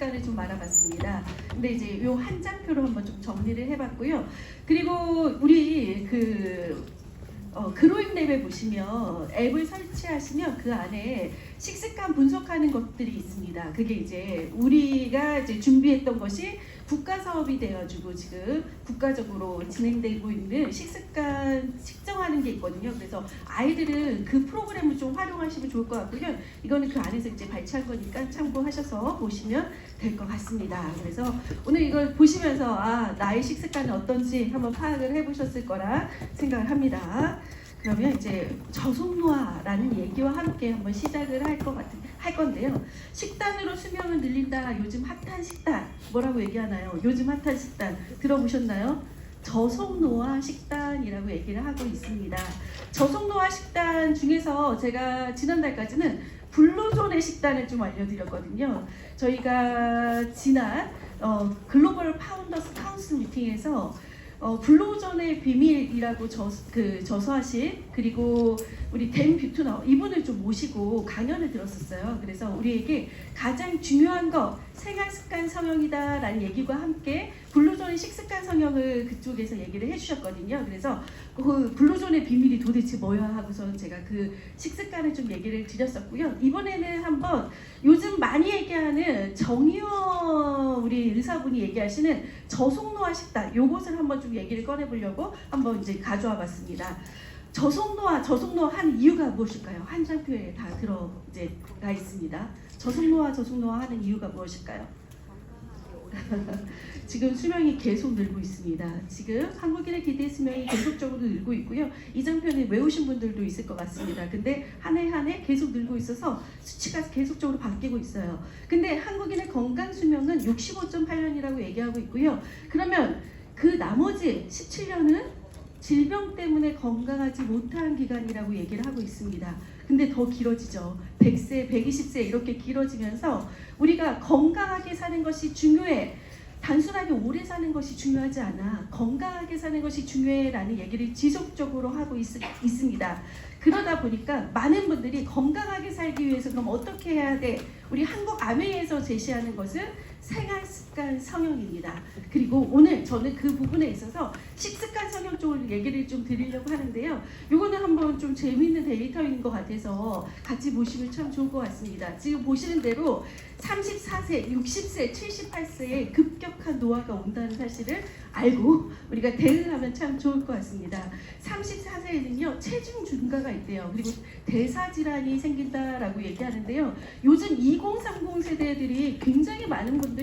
습관을 좀 알아봤습니다. 근데 이제 요 한 장표로 한번 좀 정리를 해봤고요. 그리고 우리 그로잉 랩에 보시면 앱을 설치하시면 그 안에 식습관 분석하는 것들이 있습니다. 그게 이제 우리가 이제 준비했던 것이 국가 사업이 돼가지고 지금 국가적으로 진행되고 있는 식습관 측정하는 게 있거든요. 그래서 아이들은 그 프로그램을 좀 활용하시면 좋을 것 같고요. 이거는 그 안에서 이제 발췌한 거니까 참고하셔서 보시면 될 것 같습니다. 그래서 오늘 이걸 보시면서 나의 식습관이 어떤지 한번 파악을 해보셨을 거라 생각을 합니다. 그러면 이제 저속노화라는 얘기와 함께 한번 시작을 할 건데요. 식단으로 수명을 늘린다. 요즘 핫한 식단 뭐라고 얘기하나요? 요즘 핫한 식단 들어보셨나요? 저속노화 식단이라고 얘기를 하고 있습니다. 저속노화 식단 중에서 제가 지난달까지는 블루존의 식단을 좀 알려드렸거든요. 저희가 지난 글로벌 파운더스 카운슬 미팅에서 블루존의 비밀이라고 저서하신 그리고 우리 댄 뷰트너 이분을 좀 모시고 강연을 들었었어요. 그래서 우리에게 가장 중요한 거 생활습관 성형이다 라는 얘기와 함께 블루존의 식습관 성형을 그쪽에서 얘기를 해주셨거든요. 그래서 그 블루존의 비밀이 도대체 뭐야 하고서 제가 그 식습관을 좀 얘기를 드렸었고요. 이번에는 한번 요즘 많이 얘기하는 정의원 우리 의사분이 얘기하시는 저속노화 식단 요것을 한번 좀 얘기를 꺼내보려고 한번 이제 가져와 봤습니다. 저속노화 하는 이유가 무엇일까요? 한 장표에 다 가 있습니다. 저속노화 하는 이유가 무엇일까요? 지금 수명이 계속 늘고 있습니다. 지금 한국인의 기대 수명이 계속적으로 늘고 있고요. 이 장편을 외우신 분들도 있을 것 같습니다. 근데 한 해 계속 늘고 있어서 수치가 계속적으로 바뀌고 있어요. 근데 한국인의 건강 수명은 65.8년이라고 얘기하고 있고요. 그러면 그 나머지 17년은 질병 때문에 건강하지 못한 기간이라고 얘기를 하고 있습니다. 근데 더 길어지죠. 100세, 120세 이렇게 길어지면서 우리가 건강하게 사는 것이 중요해. 단순하게 오래 사는 것이 중요하지 않아. 건강하게 사는 것이 중요해라는 얘기를 지속적으로 하고 있습니다. 그러다 보니까 많은 분들이 건강하게 살기 위해서 그럼 어떻게 해야 돼? 우리 한국아메이에서 제시하는 것은 생활습관 성형입니다. 그리고 오늘 저는 그 부분에 있어서 식습관 성형 쪽으로 얘기를 좀 드리려고 하는데요. 이거는 한번 좀 재미있는 데이터인 것 같아서 같이 보시면 참 좋을 것 같습니다. 지금 보시는 대로 34세, 60세, 78세에 급격한 노화가 온다는 사실을 알고 우리가 대응을 하면 참 좋을 것 같습니다. 34세에는요 체중 증가가 있대요. 그리고 대사질환이 생긴다라고 얘기하는데요. 요즘 2030 세대들이 굉장히 많은 분들이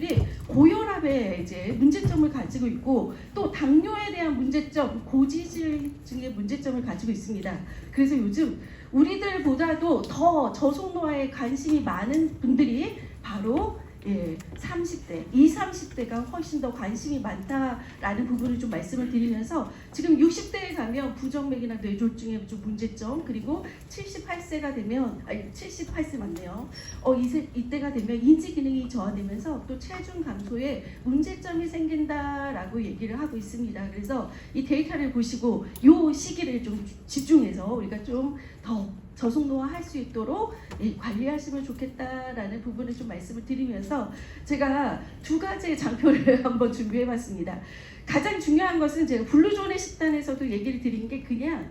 고혈압에 이제 문제점을 가지고 있고 또 당뇨에 대한 문제점, 고지혈증의 문제점을 가지고 있습니다. 그래서 요즘 우리들보다도 더 저속노화에 관심이 많은 분들이 바로 30대, 20, 30대가 훨씬 더 관심이 많다라는 부분을 좀 말씀을 드리면서 지금 60대에 가면 부정맥이나 뇌졸중의 좀 문제점 그리고 78세가 되면 78세 맞네요. 이때가 되면 인지 기능이 저하되면서 또 체중 감소에 문제점이 생긴다라고 얘기를 하고 있습니다. 그래서 이 데이터를 보시고 이 시기를 좀 집중해서 우리가 좀 더 저속노화 할 수 있도록 관리하시면 좋겠다라는 부분을 좀 말씀을 드리면서 제가 두 가지의 장표를 한번 준비해봤습니다. 가장 중요한 것은 제가 블루존의 식단에서도 얘기를 드린 게 그냥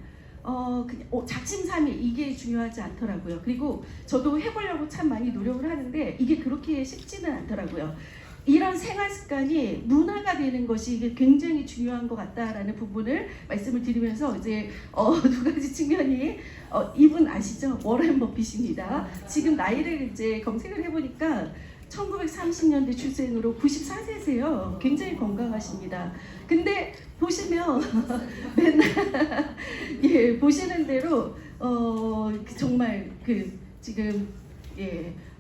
작심삼일 이게 중요하지 않더라고요. 그리고 저도 해보려고 참 많이 노력을 하는데 이게 그렇게 쉽지는 않더라고요. 이런 생활 습관이 문화가 되는 것이 굉장히 중요한 것 같다라는 부분을 말씀을 드리면서 이제 두 가지 측면이 이분 아시죠? 워렌 버핏입니다. 지금 나이를 이제 검색을 해보니까 1930년대 출생으로 94세세요. 굉장히 건강하십니다. 근데 보시면 맨날 보시는 대로 정말 지금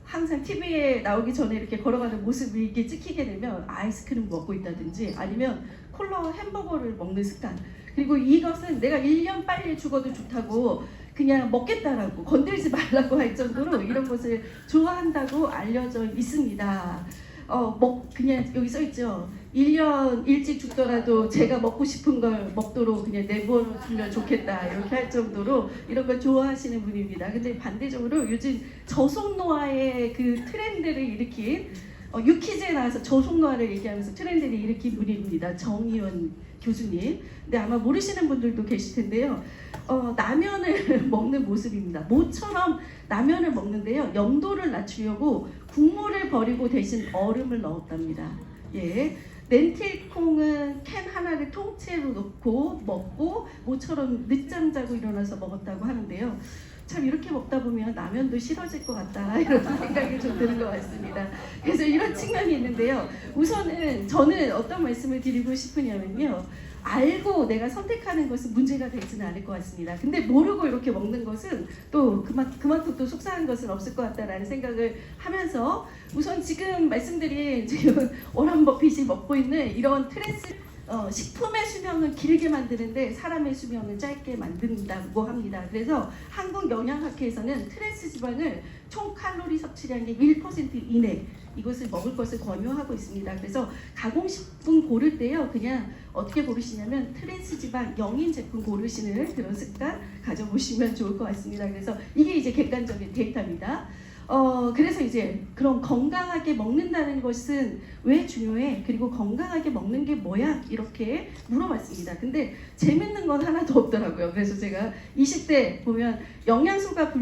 항상 TV에 나오기 전에 이렇게 걸어가는 모습이 이렇게 찍히게 되면 아이스크림 먹고 있다든지 아니면 콜라 햄버거를 먹는 습관 그리고 이것은 내가 1년 빨리 죽어도 좋다고 그냥 먹겠다라고 건들지 말라고 할 정도로 이런 것을 좋아한다고 알려져 있습니다. 그냥 여기 써있죠. 1년 일찍 죽더라도 제가 먹고 싶은 걸 먹도록 그냥 내버려두면 좋겠다 이렇게 할 정도로 이런 걸 좋아하시는 분입니다. 근데 반대적으로 요즘 저속노화의 그 트렌드를 일으킨 유퀴즈에 나와서 저속노화를 얘기하면서 트렌드를 일으킨 분입니다. 정의원 교수님. 근데 아마 모르시는 분들도 계실 텐데요. 라면을 먹는 모습입니다. 모처럼 라면을 먹는데요. 염도를 낮추려고 국물을 버리고 대신 얼음을 넣었답니다. 예. 렌틸콩은 캔 하나를 통째로 넣고 먹고 모처럼 늦잠 자고 일어나서 먹었다고 하는데요. 참 이렇게 먹다 보면 라면도 싫어질 것 같다 이런 생각이 좀 드는 것 같습니다. 그래서 이런 측면이 있는데요. 우선은 저는 어떤 말씀을 드리고 싶으냐면요. 알고 내가 선택하는 것은 문제가 되지는 않을 것 같습니다. 근데 모르고 이렇게 먹는 것은 또 그만큼 또 속상한 것은 없을 것 같다라는 생각을 하면서 우선 지금 말씀드린 지금 워런 버핏이 먹고 있는 이런 식품의 수명은 길게 만드는데 사람의 수명은 짧게 만든다고 합니다. 그래서 한국 영양학회에서는 트랜스 지방을 총 칼로리 섭취량의 1% 이내 이것을 먹을 것을 권유하고 있습니다. 그래서 가공식품 고를 때요, 그냥 어떻게 고르시냐면 트랜스 지방 0인 제품 고르시는 그런 습관 가져보시면 좋을 것 같습니다. 그래서 이게 이제 객관적인 데이터입니다. 그래서 이제 그럼 건강하게 먹는다는 것은 왜 중요해? 그리고 건강하게 먹는 게 뭐야? 이렇게 물어봤습니다. 근데 재밌는 건 하나도 없더라고요. 그래서 제가 20대 보면 영양소가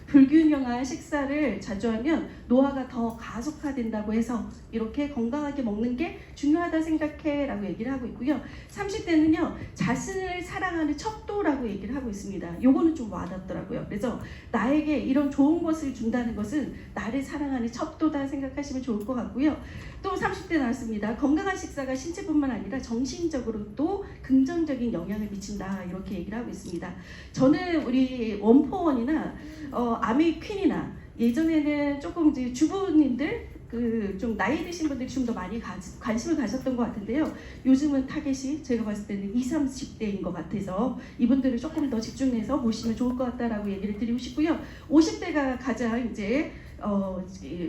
불균형한 식사를 자주 하면 노화가 더 가속화된다고 해서 이렇게 건강하게 먹는 게 중요하다 생각해 라고 얘기를 하고 있고요. 30대는요 자신을 사랑하는 척도라고 얘기를 하고 있습니다. 요거는 좀 와닿더라고요. 그래서 나에게 이런 좋은 것을 준다는 것은 나를 사랑하는 척도다 생각하시면 좋을 것 같고요. 또 30대 나왔습니다. 건강한 식사가 신체뿐만 아니라 정신적으로도 긍정적인 영향을 미친다 이렇게 얘기를 하고 있습니다. 저는 우리 원포원이나 아메퀸이나 예전에는 조금 이제 주부님들 좀 나이 드신 분들이 좀 더 많이 관심을 가졌던 것 같은데요. 요즘은 타겟이 제가 봤을 때는 20, 30대인 것 같아서 이분들을 조금 더 집중해서 보시면 좋을 것 같다라고 얘기를 드리고 싶고요. 50대가 가장 이제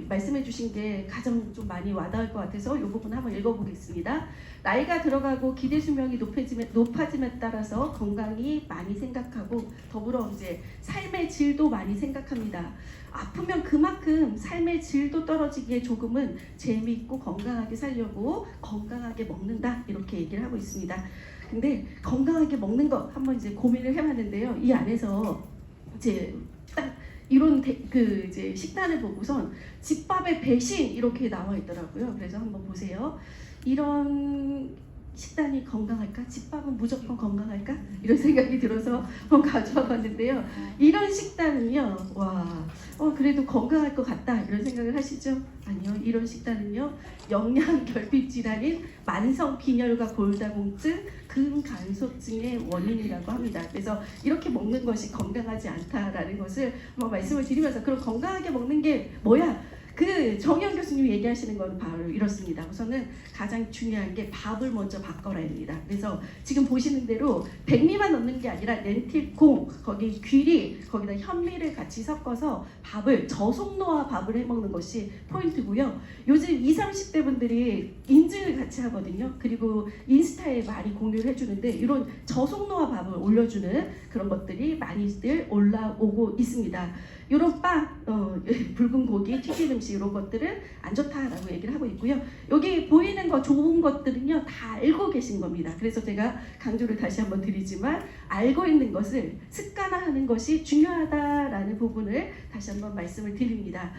말씀해 주신 게 가장 좀 많이 와닿을 것 같아서 이 부분 한번 읽어보겠습니다. 나이가 들어가고 기대 수명이 높아짐에 따라서 건강이 많이 생각하고 더불어 이제 삶의 질도 많이 생각합니다. 아프면 그만큼 삶의 질도 떨어지기에 조금은 재미있고 건강하게 살려고 건강하게 먹는다 이렇게 얘기를 하고 있습니다. 근데 건강하게 먹는 거 한번 이제 고민을 해봤는데요. 이 안에서 이제 딱 이런 이제 식단을 보고선 집밥의 배신 이렇게 나와 있더라고요. 그래서 한번 보세요. 이런 식단이 건강할까? 집밥은 무조건 건강할까? 이런 생각이 들어서 한번 가져와 봤는데요. 이런 식단은요, 그래도 건강할 것 같다 이런 생각을 하시죠? 아니요, 이런 식단은요 영양 결핍 질환인 만성 빈혈과 골다공증, 근간소증의 원인이라고 합니다. 그래서 이렇게 먹는 것이 건강하지 않다라는 것을 한번 말씀을 드리면서 그럼 건강하게 먹는 게 뭐야? 정의원 교수님이 얘기하시는 건 바로 이렇습니다. 우선은 가장 중요한 게 밥을 먼저 바꿔라입니다. 그래서 지금 보시는 대로 백미만 넣는 게 아니라 렌틸콩, 거기 귀리, 거기다 현미를 같이 섞어서 밥을 저속노화 밥을 해먹는 것이 포인트고요. 요즘 20, 30대 분들이 인증을 같이 하거든요. 그리고 인스타에 많이 공유를 해주는데 이런 저속노화 밥을 올려주는 그런 것들이 많이들 올라오고 있습니다. 이런 빵, 붉은 고기, 튀긴 음식 이런 것들은 안 좋다라고 얘기를 하고 있고요. 여기 보이는 거 좋은 것들은요 다 알고 계신 겁니다. 그래서 제가 강조를 다시 한번 드리지만 알고 있는 것을 습관화하는 것이 중요하다라는 부분을 다시 한번 말씀을 드립니다.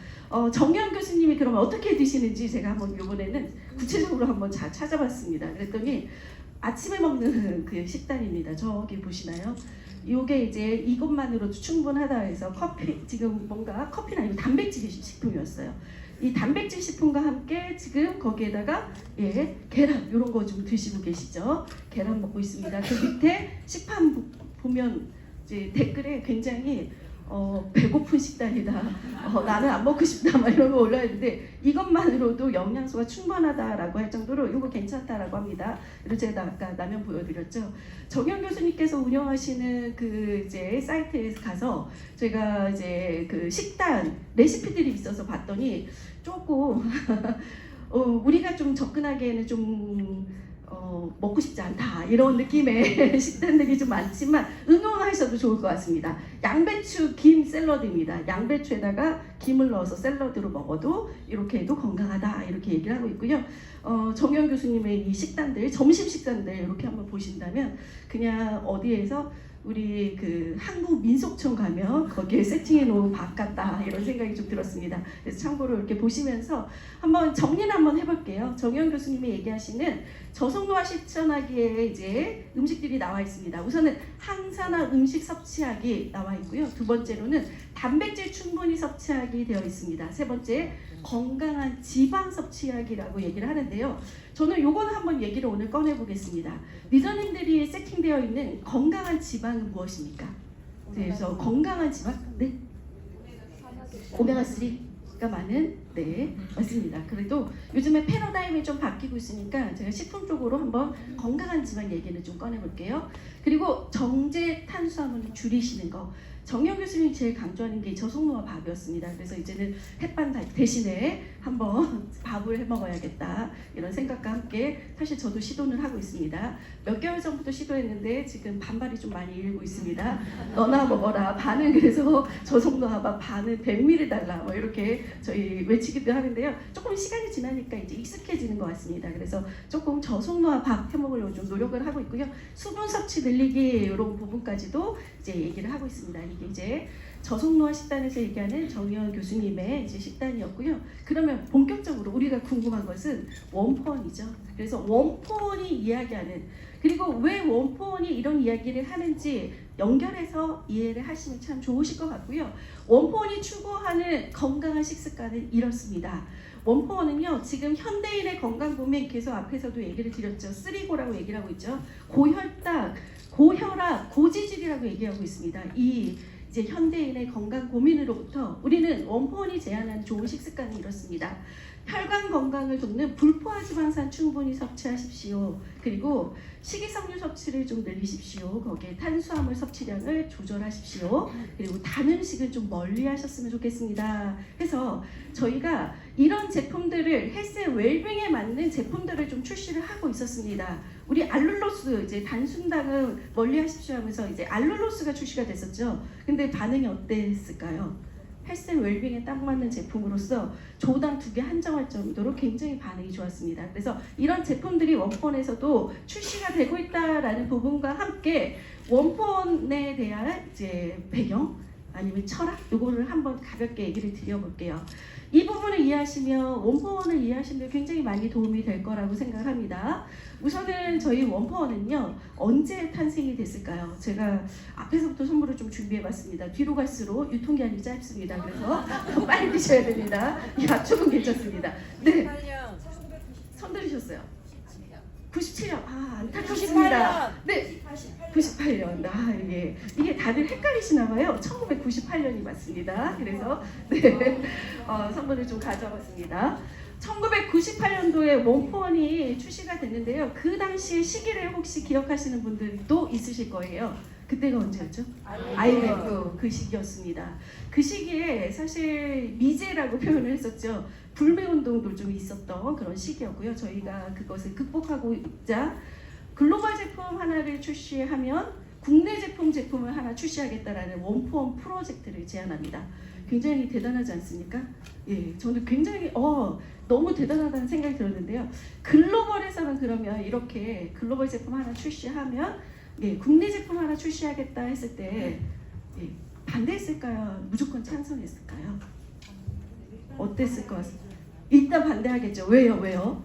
정의원 교수님이 그러면 어떻게 드시는지 제가 한번 이번에는 구체적으로 한번 찾아봤습니다. 그랬더니 아침에 먹는 그 식단입니다. 저기 보시나요? 이게 이제 이것만으로도 충분하다 해서 지금 뭔가 커피는 아니고 단백질 식품이었어요. 이 단백질 식품과 함께 지금 거기에다가 계란 이런 거 좀 드시고 계시죠? 계란 먹고 있습니다. 그 밑에 식판 보면 이제 댓글에 굉장히 배고픈 식단이다. 나는 안 먹고 싶다. 막 이런 거 올라야 되는데 이것만으로도 영양소가 충분하다라고 할 정도로 이거 괜찮다라고 합니다. 그리고 제가 아까 라면 보여드렸죠. 정영 교수님께서 운영하시는 그 이제 사이트에 가서 제가 이제 그 식단 레시피들이 있어서 봤더니 조금 우리가 좀 접근하기에는 좀 먹고 싶지 않다 이런 느낌의 식단들이 좀 많지만 응용하셔도 좋을 것 같습니다. 양배추 김 샐러드입니다. 양배추에다가 김을 넣어서 샐러드로 먹어도 이렇게 해도 건강하다 이렇게 얘기를 하고 있고요. 정현 교수님의 이 식단들, 점심 식단들 이렇게 한번 보신다면 그냥 어디에서 우리 그 한국 민속촌 가면 거기에 세팅해 놓은 밥 같다 이런 생각이 좀 들었습니다. 그래서 참고로 이렇게 보시면서 한번 정리를 한번 해볼게요. 정현 교수님이 얘기하시는 저속노화 실천하기에 이제 음식들이 나와 있습니다. 우선은 항산화 음식 섭취하기 나와 있고요. 두 번째로는 단백질 충분히 섭취하기 되어 있습니다. 세 번째 건강한 지방 섭취하기라고 얘기를 하는데요. 저는 요거는 한번 얘기를 오늘 꺼내보겠습니다. 리더님들이 세팅되어 있는 건강한 지방은 무엇입니까? 그래서 건강한 지방, 네, 오메가3가 많은, 네, 맞습니다. 그래도 요즘에 패러다임이 좀 바뀌고 있으니까 제가 식품 쪽으로 한번 건강한 지방 얘기를 좀 꺼내볼게요. 그리고 정제 탄수화물을 줄이시는 거. 정현 교수님이 제일 강조하는 게 저속노화 밥이었습니다. 그래서 이제는 햇반 대신에 한번 밥을 해 먹어야겠다 이런 생각과 함께 사실 저도 시도는 하고 있습니다. 몇 개월 전부터 시도했는데 지금 반발이 좀 많이 일고 있습니다. 너나 먹어라. 반은 그래서 저속노화 밥, 반은 100ml 달라 뭐 이렇게 저희 외치기도 하는데요. 조금 시간이 지나니까 이제 익숙해지는 것 같습니다. 그래서 조금 저속노화 밥 해먹으려고 좀 노력을 하고 있고요. 수분 섭취 늘리기 이런 부분까지도 이제 얘기를 하고 있습니다. 이게 이제 저속노화 식단에서 얘기하는 정현 교수님의 이제 식단이었고요. 그러면 본격적으로 우리가 궁금한 것은 원포원이죠. 그래서 원포원이 이야기하는, 그리고 왜 원포원이 이런 이야기를 하는지 연결해서 이해를 하시면 참 좋으실 것 같고요. 원포원이 추구하는 건강한 식습관은 이렇습니다. 원포원은요, 지금 현대인의 건강 보면 계속 앞에서도 얘기를 드렸죠. 3고라고 얘기를 하고 있죠. 고혈당, 고혈압, 고지질이라고 얘기하고 있습니다. 이 이제 현대인의 건강 고민으로부터 우리는 원포원이 제안하는 좋은 식습관이 이렇습니다. 혈관 건강을 돕는 불포화 지방산 충분히 섭취하십시오. 그리고 식이섬유 섭취를 좀 늘리십시오. 거기에 탄수화물 섭취량을 조절하십시오. 그리고 단 음식을 좀 멀리 하셨으면 좋겠습니다. 해서 저희가 이런 제품들을 헬스 웰빙에 맞는 제품들을 좀 출시를 하고 있었습니다. 우리 알룰로스, 이제 단순당은 멀리 하십시오 하면서 이제 알룰로스가 출시가 됐었죠. 근데 반응이 어땠을까요? 헬스 웰빙에 딱 맞는 제품으로서 조당 2개 한정할 정도로 굉장히 반응이 좋았습니다. 그래서 이런 제품들이 원포원에서도 출시가 되고 있다라는 부분과 함께 원포원에 대한 이제 배경 아니면 철학 요거를 한번 가볍게 얘기를 드려볼게요. 이 부분을 이해하시면 원포원을 이해하시는 데 굉장히 많이 도움이 될 거라고 생각합니다. 우선은 저희 원포원은요 언제 탄생이 됐을까요? 제가 앞에서부터 선물을 좀 준비해봤습니다. 뒤로 갈수록 유통기한이 짧습니다. 그래서 빨리 드셔야 됩니다. 약초는 괜찮습니다. 네, 손 들으셨어요? 97년. 아, 안타깝습니다. 네, 98년. 아, 이게 다들 헷갈리시나 봐요. 1998년이 맞습니다. 그래서 네, 선물을 좀 가져왔습니다. 1998년도에 원포원이 출시가 됐는데요. 그 당시의 시기를 혹시 기억하시는 분들도 있으실 거예요. 그때가 언제였죠? IMF 그 시기였습니다. 그 시기에 사실 미제라고 표현을 했었죠. 불매운동도 좀 있었던 그런 시기였고요. 저희가 그것을 극복하고자 글로벌 제품 하나를 출시하면 국내 제품을 하나 출시하겠다라는 원포원 프로젝트를 제안합니다. 굉장히 대단하지 않습니까? 예, 저는 굉장히 너무 대단하다는 생각이 들었는데요. 글로벌에서는 그러면 이렇게 글로벌 제품 하나 출시하면 국내 제품 하나 출시하겠다 했을 때 반대했을까요? 무조건 찬성했을까요? 어땠을 것 같습니다. 일단 반대하겠죠. 왜요?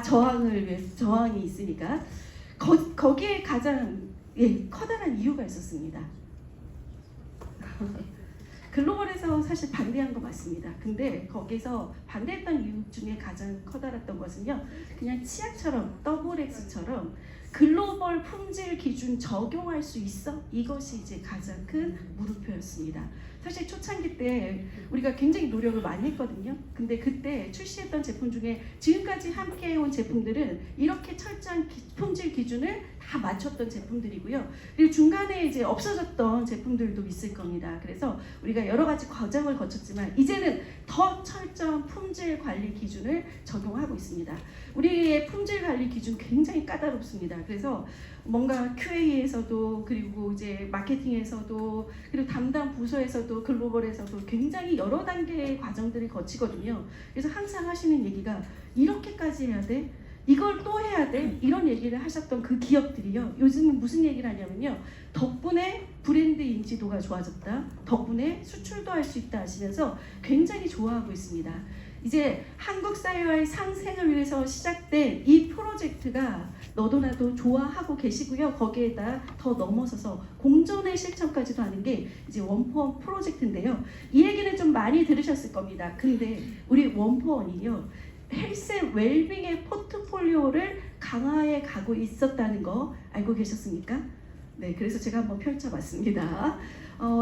저항을 위해서, 저항이 있으니까. 거기에 가장 커다란 이유가 있었습니다. 글로벌에서 사실 반대한 거 맞습니다. 근데 거기서 반대했던 이유 중에 가장 커다랐던 것은요, 그냥 치약처럼 XX처럼 글로벌 품질 기준 적용할 수 있어? 이것이 이제 가장 큰 물음표였습니다. 사실 초창기 때 우리가 굉장히 노력을 많이 했거든요. 근데 그때 출시했던 제품 중에 지금까지 함께 해온 제품들은 이렇게 철저한 품질 기준을 다 맞췄던 제품들이고요. 그리고 중간에 이제 없어졌던 제품들도 있을 겁니다. 그래서 우리가 여러 가지 과정을 거쳤지만 이제는 더 철저한 품질 관리 기준을 적용하고 있습니다. 우리의 품질 관리 기준 굉장히 까다롭습니다. 그래서 뭔가 QA에서도 그리고 이제 마케팅에서도 그리고 담당 부서에서도 글로벌에서도 굉장히 여러 단계의 과정들을 거치거든요. 그래서 항상 하시는 얘기가 이렇게까지 해야 돼? 이걸 또 해야 돼? 이런 얘기를 하셨던 그 기업들이요. 요즘은 무슨 얘기를 하냐면요. 덕분에 브랜드 인지도가 좋아졌다. 덕분에 수출도 할 수 있다 하시면서 굉장히 좋아하고 있습니다. 이제 한국 사회와의 상생을 위해서 시작된 이 프로젝트가 너도 나도 좋아하고 계시고요. 거기에다 더 넘어서서 공존의 실천까지도 하는 게 이제 원포원 프로젝트인데요. 이 얘기는 좀 많이 들으셨을 겁니다. 근데 우리 원포원이요. 헬스 웰빙의 포트폴리오를 강화해 가고 있었다는 거 알고 계셨습니까? 네, 그래서 제가 한번 펼쳐봤습니다.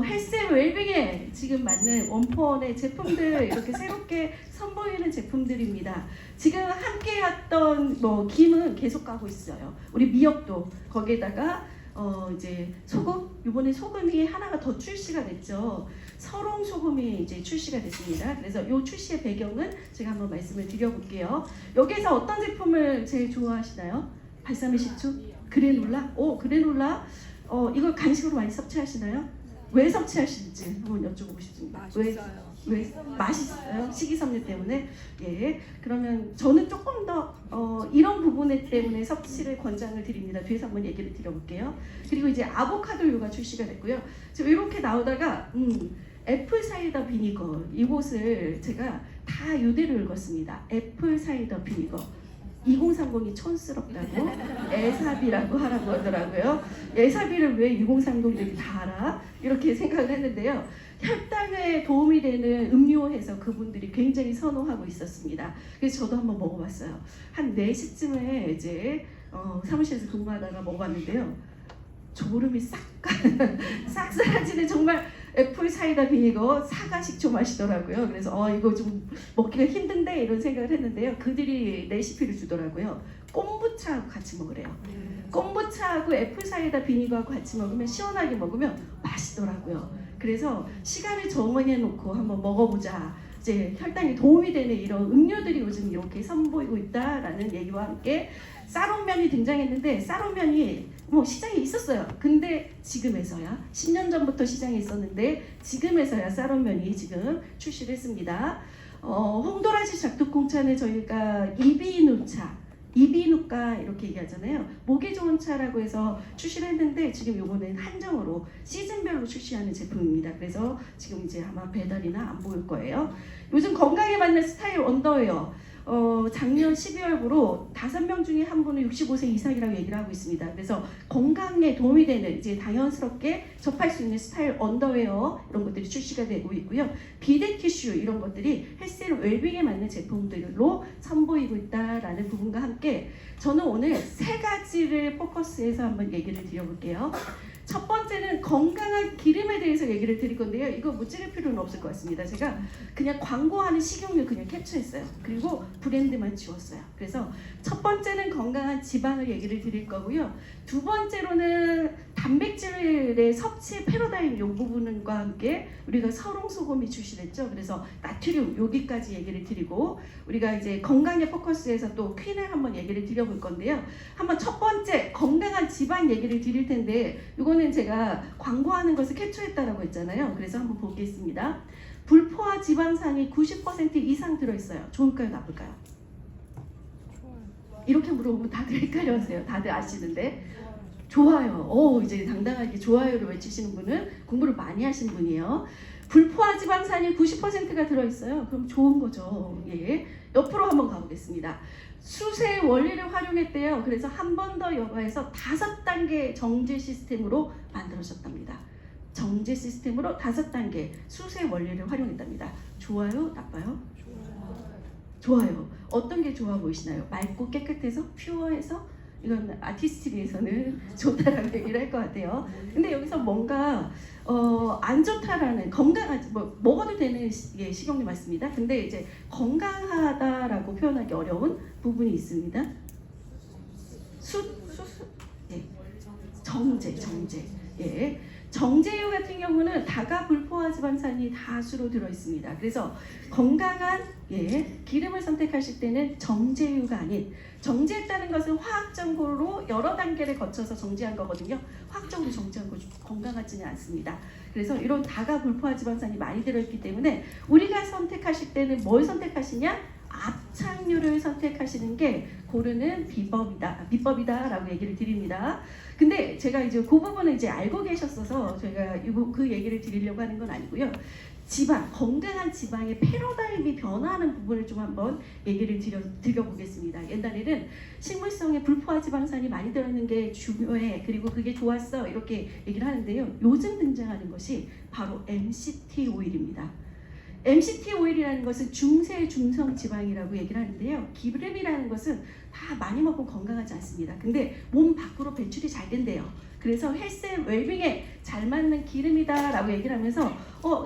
헬스 웰빙에 지금 맞는 원포원의 제품들 이렇게 새롭게 선보이는 제품들입니다. 지금 함께 했던 김은 계속 가고 있어요. 우리 미역도 거기에다가 이제 소금, 이번에 소금이 하나가 더 출시가 됐죠. 설홍 소금이 이제 출시가 됐습니다. 그래서 이 출시의 배경은 제가 한번 말씀을 드려볼게요. 여기에서 어떤 제품을 제일 좋아하시나요? 발사믹 식초? 그래놀라? 그래놀라? 이걸 간식으로 많이 섭취하시나요? 왜 섭취하시는지 한번 여쭤보고 싶습니다. 맛있어요. 왜 맛있어요? 식이섬유 때문에? 예. 그러면 저는 조금 더 이런 부분 때문에 섭취를 권장을 드립니다. 뒤에서 한번 얘기를 드려볼게요. 그리고 이제 아보카도유가 출시가 됐고요. 지금 이렇게 나오다가 애플 사이다 비니거 이곳을 제가 다 이대로 읽었습니다. 애플 사이다 비니거 2030이 촌스럽다고 애사비라고 하라고 하더라고요. 애사비를 왜 2030들이 다 알아? 이렇게 생각을 했는데요. 혈당에 도움이 되는 음료해서 그분들이 굉장히 선호하고 있었습니다. 그래서 저도 한번 먹어봤어요. 한 4시쯤에 이제 사무실에서 근무하다가 먹어봤는데요. 졸음이 싹 사라지는 정말 애플 사이다 비니거 사과 식초 맛이더라고요. 그래서 이거 좀 먹기가 힘든데 이런 생각을 했는데요. 그들이 레시피를 주더라고요. 콤부차하고 같이 먹으래요. 콤부차하고 애플 사이다 비니거하고 같이 먹으면 시원하게 먹으면 맛있더라고요. 그래서 시간을 정해놓고 한번 먹어보자. 이제 혈당에 도움이 되는 이런 음료들이 요즘 이렇게 선보이고 있다라는 얘기와 함께 쌀온면이 등장했는데 쌀온면이 시장에 있었어요. 근데 지금에서야 10년 전부터 시장에 있었는데 지금에서야 쌀온면이 지금 출시를 했습니다. 홍도라지 작두콩차는 저희가 이비누까 이렇게 얘기하잖아요. 목에 좋은 차라고 해서 출시를 했는데 지금 요거는 한정으로 시즌별로 출시하는 제품입니다. 그래서 지금 이제 아마 배달이나 안 보일 거예요. 요즘 건강에 맞는 스타일 언더웨어 작년 12월부로 5명 중에 한 분은 65세 이상이라고 얘기를 하고 있습니다. 그래서 건강에 도움이 되는 이제 자연스럽게 접할 수 있는 스타일 언더웨어 이런 것들이 출시가 되고 있고요. 비데 티슈 이런 것들이 헬스 웰빙에 맞는 제품들로 선보이고 있다라는 부분과 함께 저는 오늘 3가지를 포커스해서 한번 얘기를 드려볼게요. 첫 번째는 건강한 기름에 대해서 얘기를 드릴 건데요. 이거 뭐 찌를 필요는 없을 것 같습니다. 제가 그냥 광고하는 식용유 그냥 캡처했어요. 그리고 브랜드만 지웠어요. 그래서 첫 번째는 건강한 지방을 얘기를 드릴 거고요. 두 번째로는 단백질의 섭취 패러다임 이 부분과 함께 우리가 설홍소금이 출시됐죠. 그래서 나트륨 여기까지 얘기를 드리고 우리가 이제 건강에 포커스해서 또 퀸을 한번 얘기를 드려볼 건데요. 한번 첫 번째 건강한 지방 얘기를 드릴 텐데 이거는 제가 광고하는 것을 캡처했다라고 했잖아요. 그래서 한번 보겠습니다. 불포화 지방산이 90% 이상 들어있어요. 좋을까요? 나쁠까요? 이렇게 물어보면 다들 헷갈려하세요. 다들 아시는데 좋아요. 이제 당당하게 좋아요를 외치시는 분은 공부를 많이 하신 분이에요. 불포화 지방산이 90%가 들어있어요. 그럼 좋은 거죠. 예. 옆으로 한번 가보겠습니다. 수세 원리를 활용했대요. 그래서 한 번 더 여가에서 5단계 정제 시스템으로 만들어졌답니다. 정제 시스템으로 5단계 수세 원리를 활용했답니다. 좋아요? 나빠요? 좋아요. 어떤 게 좋아 보이시나요? 맑고 깨끗해서 퓨어해서 이건 아티스트리에서는 좋다라고 얘기를 할 것 같아요. 근데 여기서 뭔가 안 좋다라는 건강하지 먹어도 되는 식용유 맞습니다. 근데 이제 건강하다라고 표현하기 어려운 부분이 있습니다. 예. 정제. 예. 정제유 같은 경우는 다가불포화 지방산이 다수로 들어 있습니다. 그래서 건강한 기름을 선택하실 때는 정제유가 아닌, 정제했다는 것은 화학적으로 여러 단계를 거쳐서 정제한 거거든요. 화학적으로 정제한 거 건강하지는 않습니다. 그래서 이런 다가불포화 지방산이 많이 들어있기 때문에 우리가 선택하실 때는 뭘 선택하시냐? 압착유를 선택하시는 게 고르는 비법이다라고 얘기를 드립니다. 근데 제가 이제 그 부분을 이제 알고 계셨어서 제가 그 얘기를 드리려고 하는 건 아니고요. 지방, 건강한 지방의 패러다임이 변화하는 부분을 좀 한번 얘기를 드려보겠습니다. 옛날에는 식물성의 불포화 지방산이 많이 들어있는 게 중요해, 그리고 그게 좋았어, 이렇게 얘기를 하는데요. 요즘 등장하는 것이 바로 MCT 오일입니다. MCT 오일이라는 것은 중세 중성 지방이라고 얘기를 하는데요. 기름이라는 것은 다 많이 먹으면 건강하지 않습니다. 근데 몸 밖으로 배출이 잘 된대요. 그래서 헬스 앤 웰빙에 잘 맞는 기름이다라고 얘기를 하면서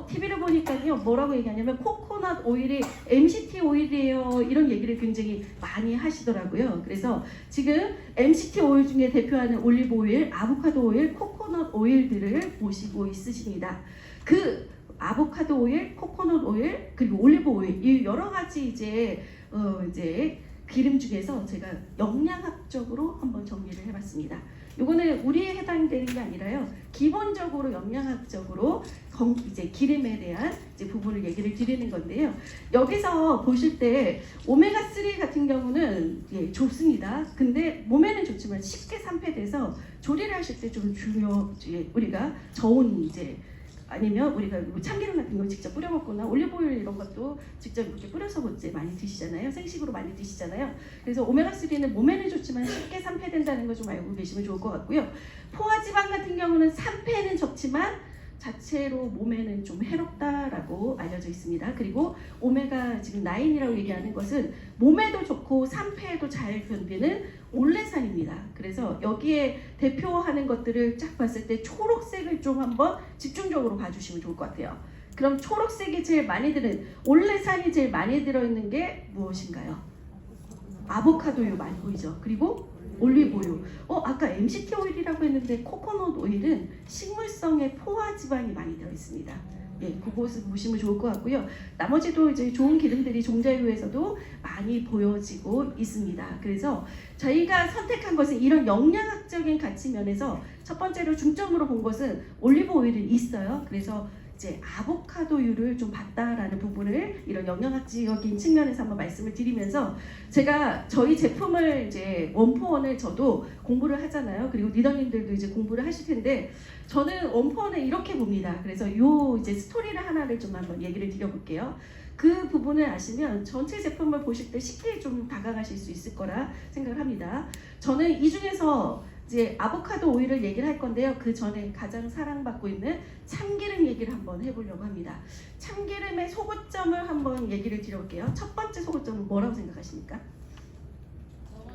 TV를 보니까요, 뭐라고 얘기하냐면 코코넛 오일이 MCT 오일이에요, 이런 얘기를 굉장히 많이 하시더라고요. 그래서 지금 MCT 오일 중에 대표하는 올리브 오일, 아보카도 오일, 코코넛 오일들을 보시고 있으십니다. 그 아보카도 오일, 코코넛 오일, 그리고 올리브 오일, 이 여러 가지 이제 기름 중에서 제가 영양학적으로 한번 정리를 해봤습니다. 이거는 우리에 해당되는 게 아니라요. 기본적으로 영양학적으로 이제 기름에 대한 이제 부분을 얘기를 드리는 건데요. 여기서 보실 때 오메가3 같은 경우는 좋습니다. 근데 몸에는 좋지만 쉽게 산패돼서 조리를 하실 때 좀 우리가 저온 아니면 우리가 참기름 같은 거 직접 뿌려 먹거나 올리브오일 이런 것도 직접 이렇게 뿌려서 이제 많이 드시잖아요. 생식으로 많이 드시잖아요. 그래서 오메가3는 몸에는 좋지만 쉽게 산패된다는 거 좀 알고 계시면 좋을 것 같고요. 포화지방 같은 경우는 산패는 적지만 자체로 몸에는 좀 해롭다라고 알려져 있습니다. 그리고 오메가 지금 9이라고 얘기하는 것은 몸에도 좋고 산패에도 잘 견디는 올레산입니다. 그래서 여기에 대표하는 것들을 쫙 봤을 때 초록색을 좀 한번 집중적으로 봐주시면 좋을 것 같아요. 그럼 초록색이 제일 많이 들은, 올레산이 제일 많이 들어있는 게 무엇인가요? 아보카도유 많이 보이죠? 그리고 올리브오일. 아까 MCT 오일이라고 했는데 코코넛 오일은 식물성의 포화 지방이 많이 들어있습니다. 그것을 보시면 좋을 것 같고요. 나머지도 이제 좋은 기름들이 종자유에서도 많이 보여지고 있습니다. 그래서 저희가 선택한 것은 이런 영양학적인 가치 면에서 첫 번째로 중점으로 본 것은 올리브 오일은 있어요. 그래서 이제 아보카도유를 좀 봤다라는 부분을 이런 영양학적인 측면에서 한번 말씀을 드리면서, 제가 저희 제품을 이제 원포원을 저도 공부를 하잖아요. 그리고 리더님들도 이제 공부를 하실 텐데, 저는 원포원을 이렇게 봅니다. 그래서 요 이제 스토리를 하나를 좀 한번 얘기를 드려볼게요. 그 부분을 아시면 전체 제품을 보실 때 쉽게 좀 다가가실 수 있을 거라 생각을 합니다. 저는 이 중에서 이제 아보카도 오일을 얘기를 할 건데요. 그 전에 가장 사랑받고 있는 참기름 얘기를 한번 해보려고 합니다. 참기름의 소고점을 한번 얘기를 드려볼게요. 첫 번째 소고점은 뭐라고 생각하십니까?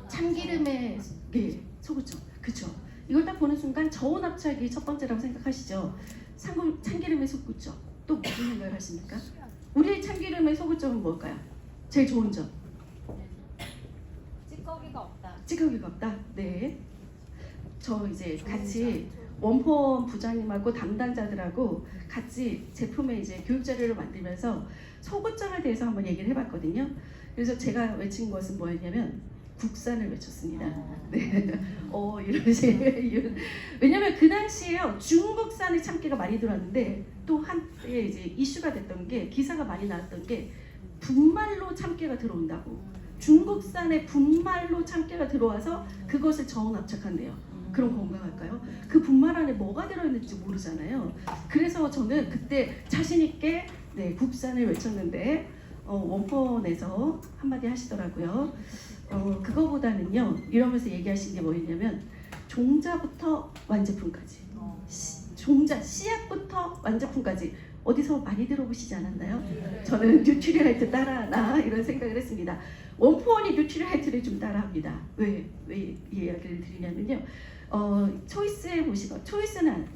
참기름의 소고점. 그쵸? 이걸 딱 보는 순간 저온 압착이 첫 번째라고 생각하시죠? 참기름의 소고점. 또 무슨 생각을 하십니까? 우리 참기름의 소고점은 뭘까요? 제일 좋은 점. 찌꺼기가 없다. 찌꺼기가 없다? 네. 저 이제 같이 원포원 부장님하고 담당자들하고 같이 제품의 이제 교육 자료를 만들면서 소고점에 대해서 한번 얘기를 해봤거든요. 그래서 제가 외친 것은 뭐였냐면 국산을 외쳤습니다. 네. 왜냐면 그 당시에요, 중국산의 참깨가 많이 들어왔는데 또 한때 이제 이슈가 됐던 게, 기사가 많이 나왔던 게 분말로 참깨가 들어온다고. 중국산의 분말로 참깨가 들어와서 그것을 저온 압착한대요. 그럼 건강할까요? 그 분말 안에 뭐가 들어있는지 모르잖아요. 그래서 저는 그때 자신 있게 국산을 외쳤는데 원포원에서 한마디 하시더라고요. 그거보다는요, 이러면서 얘기하신 게 뭐였냐면 종자부터 완제품까지, 종자 씨앗부터 완제품까지 어디서 많이 들어보시지 않았나요? 저는 뉴트리라이트 따라하나 이런 생각을 했습니다. 원포원이 뉴트리라이트를 좀 따라합니다. 왜 이야기를 드리냐면요. 초이스에 보시면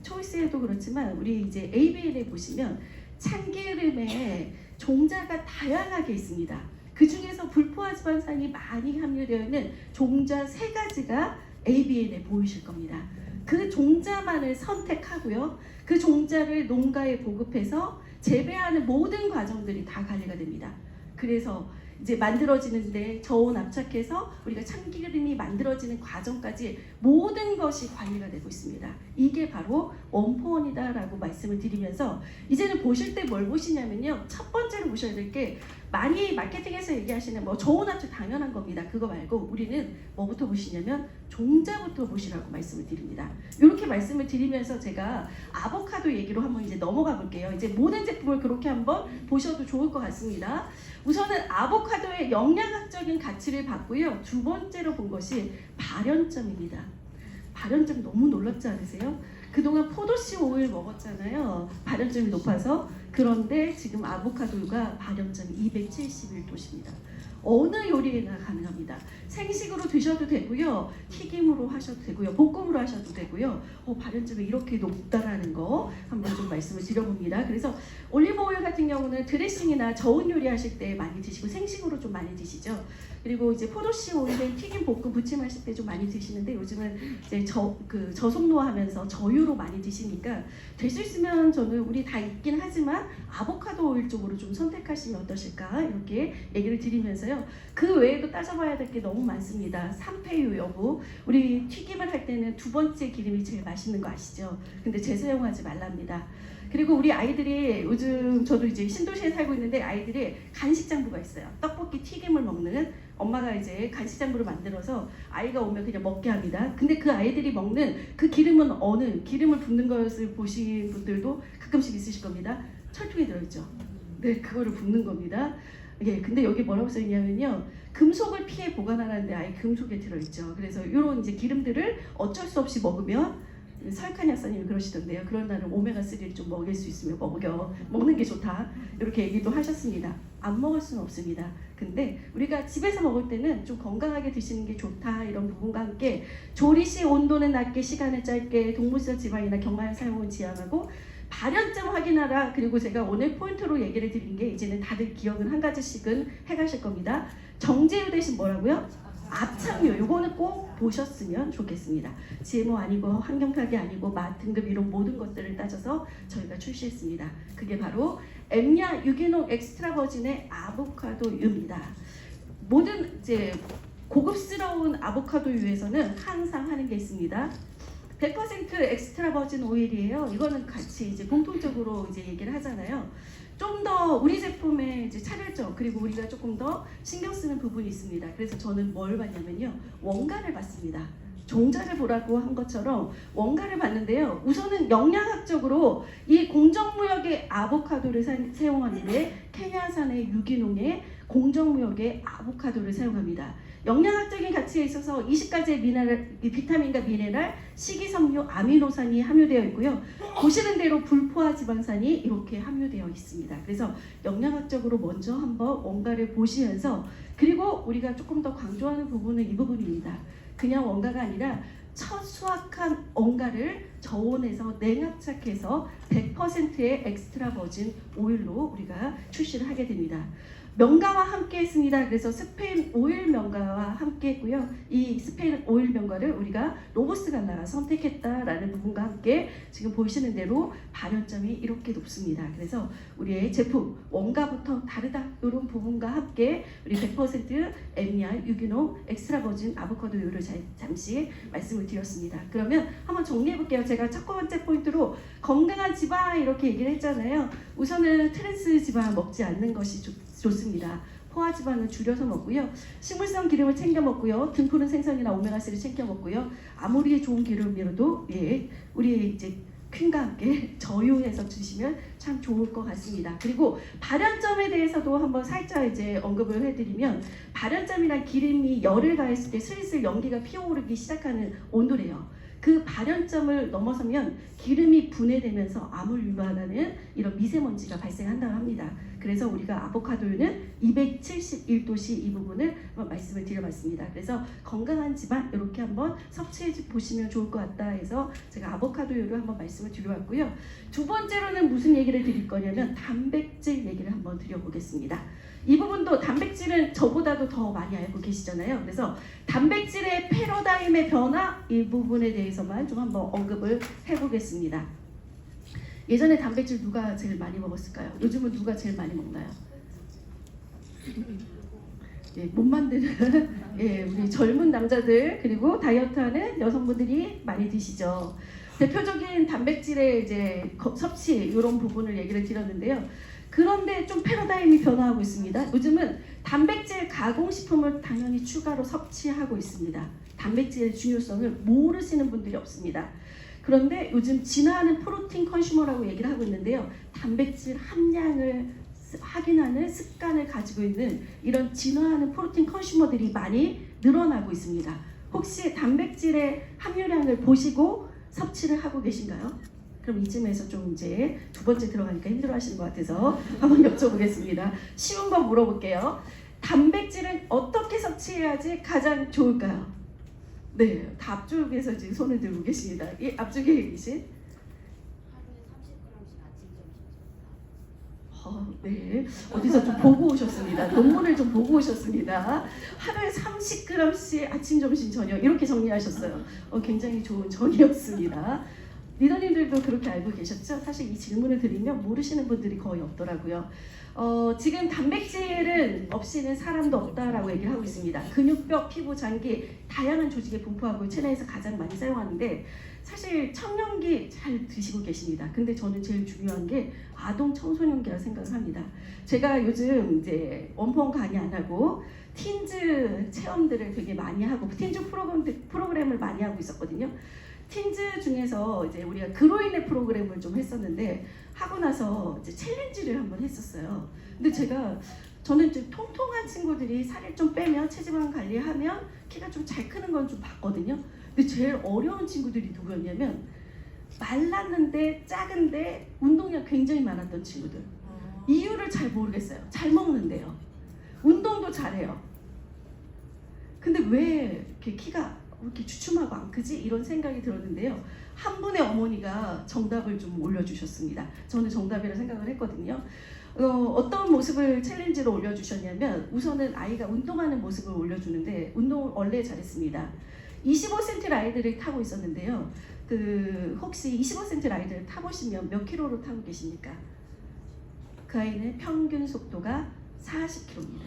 초이스에도 그렇지만 우리 이제 ABN에 보시면 참기름에 종자가 다양하게 있습니다. 그 중에서 불포화지방산이 많이 함유되어 있는 종자 3가지가 ABN에 보이실 겁니다. 그 종자만을 선택하고요. 그 종자를 농가에 보급해서 재배하는 모든 과정들이 다 관리가 됩니다. 그래서 이제 만들어지는데 저온 압착해서 우리가 참기름이 만들어지는 과정까지 모든 것이 관리가 되고 있습니다. 이게 바로 원포원이다라고 말씀을 드리면서 이제는 보실 때 뭘 보시냐면요. 첫 번째로 보셔야 될 게 많이 마케팅에서 얘기하시는 뭐 저온 압착 당연한 겁니다. 그거 말고 우리는 뭐부터 보시냐면 종자부터 보시라고 말씀을 드립니다. 이렇게 말씀을 드리면서 제가 아보카도 얘기로 한번 이제 넘어가 볼게요. 이제 모든 제품을 그렇게 한번 보셔도 좋을 것 같습니다. 우선은 아보카도의 영양학적인 가치를 봤고요. 두 번째로 본 것이 발연점입니다. 발연점 너무 놀랍지 않으세요? 그동안 포도씨 오일 먹었잖아요. 발연점이 높아서. 그런데 지금 아보카도가 발연점이 271도십니다. 어느 요리에나 가능합니다. 생식으로 드셔도 되고요. 튀김으로 하셔도 되고요. 볶음으로 하셔도 되고요. 발연점이 이렇게 높다라는 거 한번 좀 말씀을 드려봅니다. 그래서 올리브 오일 같은 경우는 드레싱이나 저온 요리 하실 때 많이 드시고 생식으로 좀 많이 드시죠. 그리고 이제 포도씨 오일에 튀김, 볶음, 부침 하실 때 좀 많이 드시는데 요즘은 이제 저속노 하면서 저유로 많이 드시니까 될 수 있으면 저는 우리 다 있긴 하지만 아보카도 오일 쪽으로 좀 선택하시면 어떠실까 이렇게 얘기를 드리면서요. 그 외에도 따져봐야 될 게 너무 많습니다. 삼패유 여부. 우리 튀김을 할 때는 두 번째 기름이 제일 맛있는 거 아시죠? 근데 재사용하지 말랍니다. 그리고 우리 아이들이 요즘 저도 이제 신도시에 살고 있는데 아이들이 간식장부가 있어요. 떡볶이 튀김을 먹는 엄마가 이제 간식장부를 만들어서 아이가 오면 그냥 먹게 합니다. 근데 그 아이들이 먹는 그 기름은 어느 기름을 붓는 것을 보신 분들도 가끔씩 있으실 겁니다. 철통에 들어있죠. 네, 그거를 붓는 겁니다. 예, 근데 여기 뭐라고 써있냐면요. 금속을 피해 보관하라는데 아예 금속에 들어있죠. 그래서 이런 이제 기름들을 어쩔 수 없이 먹으면 설칸 약사님이 그러시던데요. 그런 날은 오메가3를 좀 먹일 수 있으면 먹는 게 좋다. 이렇게 얘기도 하셨습니다. 안 먹을 수는 없습니다. 근데 우리가 집에서 먹을 때는 좀 건강하게 드시는 게 좋다. 이런 부분과 함께 조리 시 온도는 낮게 시간을 짧게 동물성 지방이나 경화염 사용은 지양하고 발연점 확인하라. 그리고 제가 오늘 포인트로 얘기를 드린 게 이제는 다들 기억은 한 가지씩은 해가실 겁니다. 정제유 대신 뭐라고요? 압착유. 요거는 꼭 보셨으면 좋겠습니다. GMO 아니고 환경파괴 아니고 맛 등급 이런 모든 것들을 따져서 저희가 출시했습니다. 그게 바로 엠야 유기농 엑스트라 버진의 아보카도유입니다. 모든 이제 고급스러운 아보카도유에서는 항상 하는 게 있습니다. 100% 엑스트라 버진 오일이에요. 이거는 같이 이제 공통적으로 이제 얘기를 하잖아요. 좀 더 우리 제품의 이제 차별점 그리고 우리가 조금 더 신경 쓰는 부분이 있습니다. 그래서 저는 뭘 봤냐면요. 원가를 봤습니다. 종자를 보라고 한 것처럼 원가를 봤는데요. 우선은 영양학적으로 이 공정무역의 아보카도를 사용하는데 케냐산의 유기농의 공정무역의 아보카도를 사용합니다. 영양학적인 가치에 있어서 20가지의 비타민과 미네랄, 식이섬유, 아미노산이 함유되어 있고요. 보시는 대로 불포화 지방산이 이렇게 함유되어 있습니다. 그래서 영양학적으로 먼저 한번 원가를 보시면서 그리고 우리가 조금 더 강조하는 부분은 이 부분입니다. 그냥 원가가 아니라 첫 수확한 원가를 저온에서 냉압착해서 100%의 엑스트라 버진 오일로 우리가 출시를 하게 됩니다. 명가와 함께 했습니다. 그래서 스페인 오일 명가와 함께 했고요. 이 스페인 오일 명가를 우리가 로부스 갈라가 선택했다라는 부분과 함께 지금 보시는 대로 발연점이 이렇게 높습니다. 그래서 우리의 제품 원가부터 다르다 이런 부분과 함께 우리 100% 엠야 유기농 엑스트라 버진 아보카도유를 잠시 말씀을 드렸습니다. 그러면 한번 정리해 볼게요. 제가 첫 번째 포인트로 건강한 지방 이렇게 얘기를 했잖아요. 우선은 트랜스 지방 먹지 않는 것이 좋습니다. 포화지방은 줄여서 먹고요. 식물성 기름을 챙겨 먹고요. 등푸른 생선이나 오메가3를 챙겨 먹고요. 아무리 좋은 기름이라도 우리 이제 퀸과 함께 저유해서 드시면 참 좋을 것 같습니다. 그리고 발연점에 대해서도 한번 살짝 이제 언급을 해드리면 발연점이란 기름이 열을 가했을 때 슬슬 연기가 피어오르기 시작하는 온도래요. 그 발연점을 넘어서면 기름이 분해되면서 암을 유발하는 이런 미세먼지가 발생한다고 합니다. 그래서 우리가 아보카도는 271도씨 이 부분을 한번 말씀을 드려봤습니다. 그래서 건강한 집안 이렇게 한번 섭취해 보시면 좋을 것 같다 해서 제가 아보카도요를 한번 말씀을 드려왔고요. 두 번째로는 무슨 얘기를 드릴 거냐면 단백질 얘기를 한번 드려보겠습니다. 이 부분도 단백질은 저보다도 더 많이 알고 계시잖아요. 그래서 단백질의 패러다임의 변화 이 부분에 대해서만 좀 한번 언급을 해보겠습니다. 예전에 단백질 누가 제일 많이 먹었을까요? 요즘은 누가 제일 많이 먹나요? 예, 못 만드는 예, 우리 젊은 남자들 그리고 다이어트하는 여성분들이 많이 드시죠. 대표적인 단백질의 이제 섭취 이런 부분을 얘기를 드렸는데요. 그런데 좀 패러다임이 변화하고 있습니다. 요즘은 단백질 가공식품을 당연히 추가로 섭취하고 있습니다. 단백질의 중요성을 모르시는 분들이 없습니다. 그런데 요즘 진화하는 프로틴 컨슈머라고 얘기를 하고 있는데요. 단백질 함량을 확인하는 습관을 가지고 있는 이런 진화하는 프로틴 컨슈머들이 많이 늘어나고 있습니다. 혹시 단백질의 함유량을 보시고 섭취를 하고 계신가요? 그럼 이쯤에서 좀 이제 두 번째 들어가니까 힘들어 하시는 것 같아서 한번 여쭤보겠습니다. 쉬운 거 물어볼게요. 단백질은 어떻게 섭취해야지 가장 좋을까요? 네, 다 앞쪽에서 지금 손을 들고 계십니다. 이 앞쪽에 계신? 네, 어디서 좀 보고 오셨습니다. 논문을 좀 보고 오셨습니다. 하루에 30g씩 아침, 점심, 저녁 이렇게 정리하셨어요. 굉장히 좋은 정의였습니다. 리더님들도 그렇게 알고 계셨죠? 사실 이 질문을 드리면 모르시는 분들이 거의 없더라고요. 지금 단백질은 없이는 사람도 없다라고 얘기를 하고 있습니다. 근육뼈, 피부, 장기 다양한 조직에 분포하고 체내에서 가장 많이 사용하는데 사실 청년기 잘 드시고 계십니다. 근데 저는 제일 중요한 게 아동 청소년기라 생각을 합니다. 제가 요즘 이제 원포원 강의 안 하고 틴즈 체험들을 되게 많이 하고 틴즈 프로그램을 많이 하고 있었거든요. 틴즈 중에서 이제 우리가 그로인의 프로그램을 좀 했었는데 하고 나서 이제 챌린지를 한번 했었어요. 근데 저는 이제 통통한 친구들이 살을 좀 빼면 체지방 관리하면 키가 좀 잘 크는 건 좀 봤거든요. 근데 제일 어려운 친구들이 누구였냐면 말랐는데 작은데 운동량 굉장히 많았던 친구들. 이유를 잘 모르겠어요. 잘 먹는데요. 운동도 잘해요. 근데 왜 이렇게 키가 이렇게 주춤하고 안 크지? 이런 생각이 들었는데요. 한 분의 어머니가 정답을 좀 올려주셨습니다. 저는 정답이라 생각을 했거든요. 어떤 모습을 챌린지로 올려주셨냐면 우선은 아이가 운동하는 모습을 올려주는데 운동을 원래 잘했습니다. 25cm 라이드를 타고 있었는데요. 혹시 25cm 라이드를 타보시면 몇 킬로로 타고 계십니까? 그 아이는 평균 속도가 40km입니다.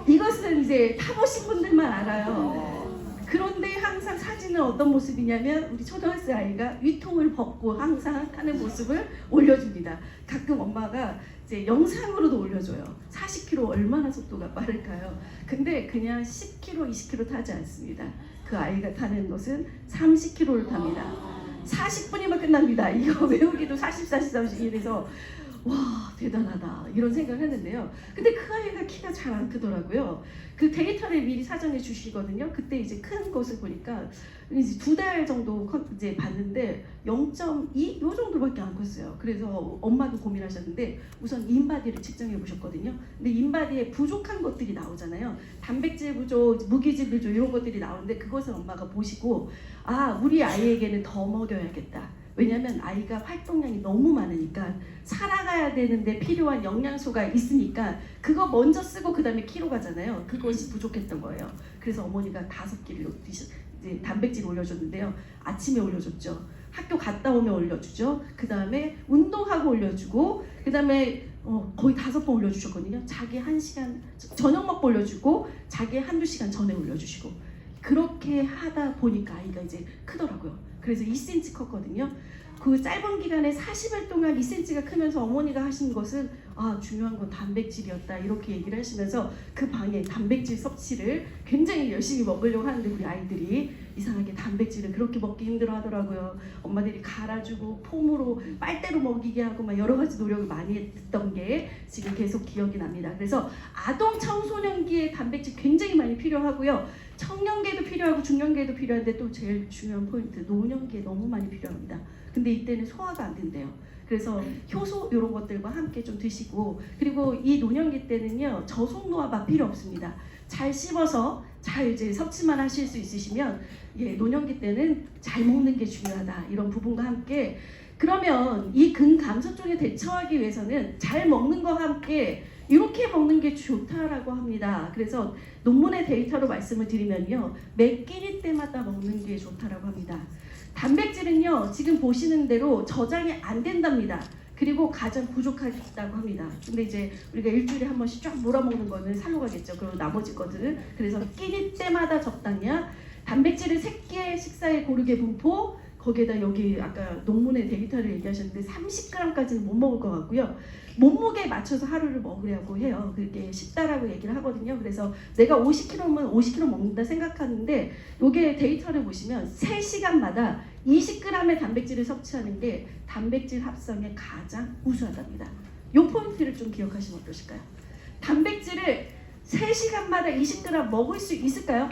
이것은 이제 타보신 분들만 알아요. 그런데 항상 사진은 어떤 모습이냐면 우리 초등학생 아이가 위통을 벗고 항상 타는 모습을 올려줍니다. 가끔 엄마가 이제 영상으로도 올려줘요. 40km 얼마나 속도가 빠를까요? 근데 그냥 10km, 20km 타지 않습니다. 그 아이가 타는 것은 30km를 탑니다. 40분이면 끝납니다. 이거 외우기도 40, 30 이래서 와 대단하다 이런 생각을 했는데요. 근데 그 아이가 키가 잘 안 크더라고요. 그 데이터를 미리 사전에 주시거든요. 그때 이제 큰 것을 보니까 이제 2달 정도 이제 봤는데 0.2 요 정도밖에 안 컸어요. 그래서 엄마도 고민하셨는데 우선 인바디를 측정해 보셨거든요. 근데 인바디에 부족한 것들이 나오잖아요. 단백질 부족, 무기질 부족 이런 것들이 나오는데 그것을 엄마가 보시고 아 우리 아이에게는 더 먹여야겠다. 왜냐하면 아이가 활동량이 너무 많으니까 살아가야 되는데 필요한 영양소가 있으니까 그거 먼저 쓰고 그 다음에 키로 가잖아요. 그것이 부족했던 거예요. 그래서 어머니가 5끼를 이제 단백질 올려줬는데요. 아침에 올려줬죠. 학교 갔다 오면 올려주죠. 그 다음에 운동하고 올려주고 그 다음에 거의 5번 올려주셨거든요. 자기 1시간 저녁 먹고 올려주고 자기 1~2시간 전에 올려주시고 그렇게 하다 보니까 아이가 이제 크더라고요. 그래서 2cm 컸거든요. 그 짧은 기간에 40일 동안 2cm가 크면서 어머니가 하신 것은 아 중요한 건 단백질이었다 이렇게 얘기를 하시면서 그 방에 단백질 섭취를 굉장히 열심히 먹으려고 하는데 우리 아이들이 이상하게 단백질을 그렇게 먹기 힘들어 하더라고요. 엄마들이 갈아주고 폼으로 빨대로 먹이게 하고 막 여러 가지 노력을 많이 했던 게 지금 계속 기억이 납니다. 그래서 아동 청소년기에 단백질 굉장히 많이 필요하고요. 청년기에도 필요하고 중년기에도 필요한데 또 제일 중요한 포인트 노년기에 너무 많이 필요합니다. 근데 이때는 소화가 안 된대요. 그래서 효소 이런 것들과 함께 좀 드시고 그리고 이 노년기 때는요 저속노화 막 필요 없습니다. 잘 씹어서 잘 이제 섭취만 하실 수 있으시면 노년기 때는 잘 먹는 게 중요하다 이런 부분과 함께 그러면 이 근감소증에 대처하기 위해서는 잘 먹는 것과 함께 이렇게 먹는 게 좋다라고 합니다. 그래서 논문의 데이터로 말씀을 드리면요 매 끼니 때마다 먹는 게 좋다라고 합니다. 단백질은요 지금 보시는 대로 저장이 안 된답니다. 그리고 가장 부족하다고 합니다. 근데 이제 우리가 일주일에 한 번씩 쫙 몰아먹는 거는 살로 가겠죠. 그리고 나머지 것들은 그래서 끼니 때마다 적당량 단백질을 새끼의 식사에 고르게 분포 거기에다 여기 아까 논문의 데이터를 얘기하셨는데 30g까지는 못 먹을 것 같고요. 몸무게에 맞춰서 하루를 먹으려고 해요. 그게 쉽다라고 얘기를 하거든요. 그래서 내가 50kg면 50kg 먹는다 생각하는데 이게 데이터를 보시면 3시간마다 20g의 단백질을 섭취하는 게 단백질 합성에 가장 우수하답니다. 이 포인트를 좀 기억하시면 어떠실까요? 단백질을 3시간마다 20g 먹을 수 있을까요?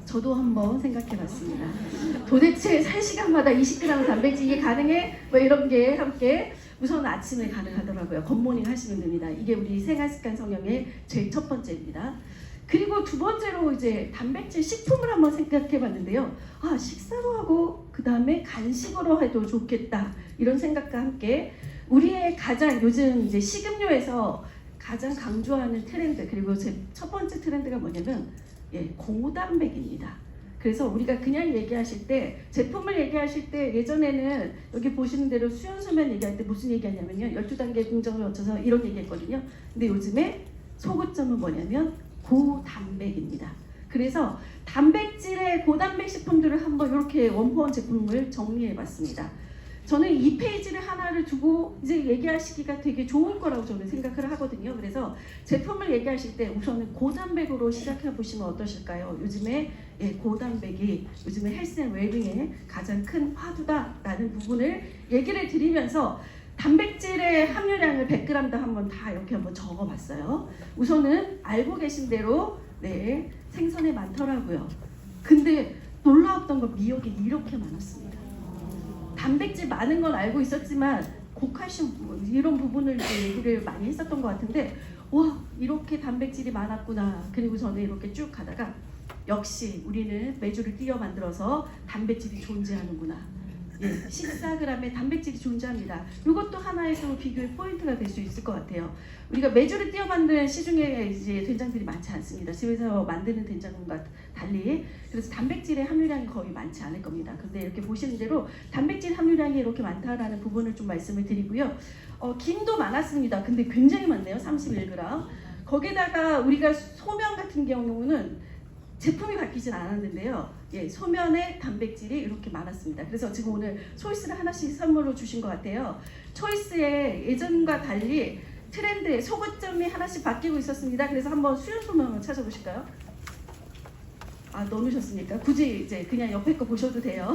저도 한번 생각해봤습니다. 도대체 3시간마다 20g 단백질이 가능해? 뭐 이런 게 함께 우선 아침에 가능하더라고요. 굿모닝 하시면 됩니다. 이게 우리 생활습관 성형의 제일 첫 번째입니다. 그리고 두 번째로 이제 단백질 식품을 한번 생각해봤는데요. 아 식사로 하고 그 다음에 간식으로 해도 좋겠다 이런 생각과 함께 우리의 가장 요즘 이제 식음료에서 가장 강조하는 트렌드 그리고 제 첫 번째 트렌드가 뭐냐면 고단백입니다. 그래서 우리가 그냥 얘기하실 때 제품을 얘기하실 때 예전에는 여기 보시는 대로 수용소면 얘기할 때 무슨 얘기하냐면요 12단계 공정을 거쳐서 이런 얘기했거든요. 근데 요즘에 소구점은 뭐냐면 고단백입니다. 그래서 단백질의 고단백 식품들을 한번 이렇게 원포원 제품을 정리해 봤습니다. 저는 이 페이지를 하나를 두고 이제 얘기하시기가 되게 좋을 거라고 저는 생각을 하거든요. 그래서 제품을 얘기하실 때 우선은 고단백으로 시작해 보시면 어떠실까요? 요즘에 고단백이 요즘에 헬스 앤 웰빙의 가장 큰 화두다라는 부분을 얘기를 드리면서 단백질의 함유량을 100g당 한번 다 이렇게 한번 적어봤어요. 우선은 알고 계신 대로 생선에 많더라고요. 근데 놀라웠던 건 미역이 이렇게 많았습니다. 단백질 많은 건 알고 있었지만 고칼슘 이런 부분을 얘기를 많이 했었던 것 같은데 와 이렇게 단백질이 많았구나. 그리고 저는 이렇게 쭉 가다가 역시 우리는 메주를 띄어 만들어서 단백질이 존재하는구나. 14g의 단백질이 존재합니다. 이것도 하나의 또 비교의 포인트가 될 수 있을 것 같아요. 우리가 메주를 띄어 만든 시중에 이제 된장들이 많지 않습니다. 집에서 만드는 된장과 달리 그래서 단백질의 함유량이 거의 많지 않을 겁니다. 근데 이렇게 보시는 대로 단백질 함유량이 이렇게 많다라는 부분을 좀 말씀을 드리고요. 김도 많았습니다. 근데 굉장히 많네요. 31g. 거기다가 우리가 소면 같은 경우는 제품이 바뀌진 않았는데요. 소면에 단백질이 이렇게 많았습니다. 그래서 지금 오늘 초이스를 하나씩 선물로 주신 것 같아요. 초이스의 예전과 달리 트렌드의 소고점이 하나씩 바뀌고 있었습니다. 그래서 한번 수연소면 한번 찾아보실까요? 아 넣으셨으니까 굳이 이제 그냥 옆에 거 보셔도 돼요.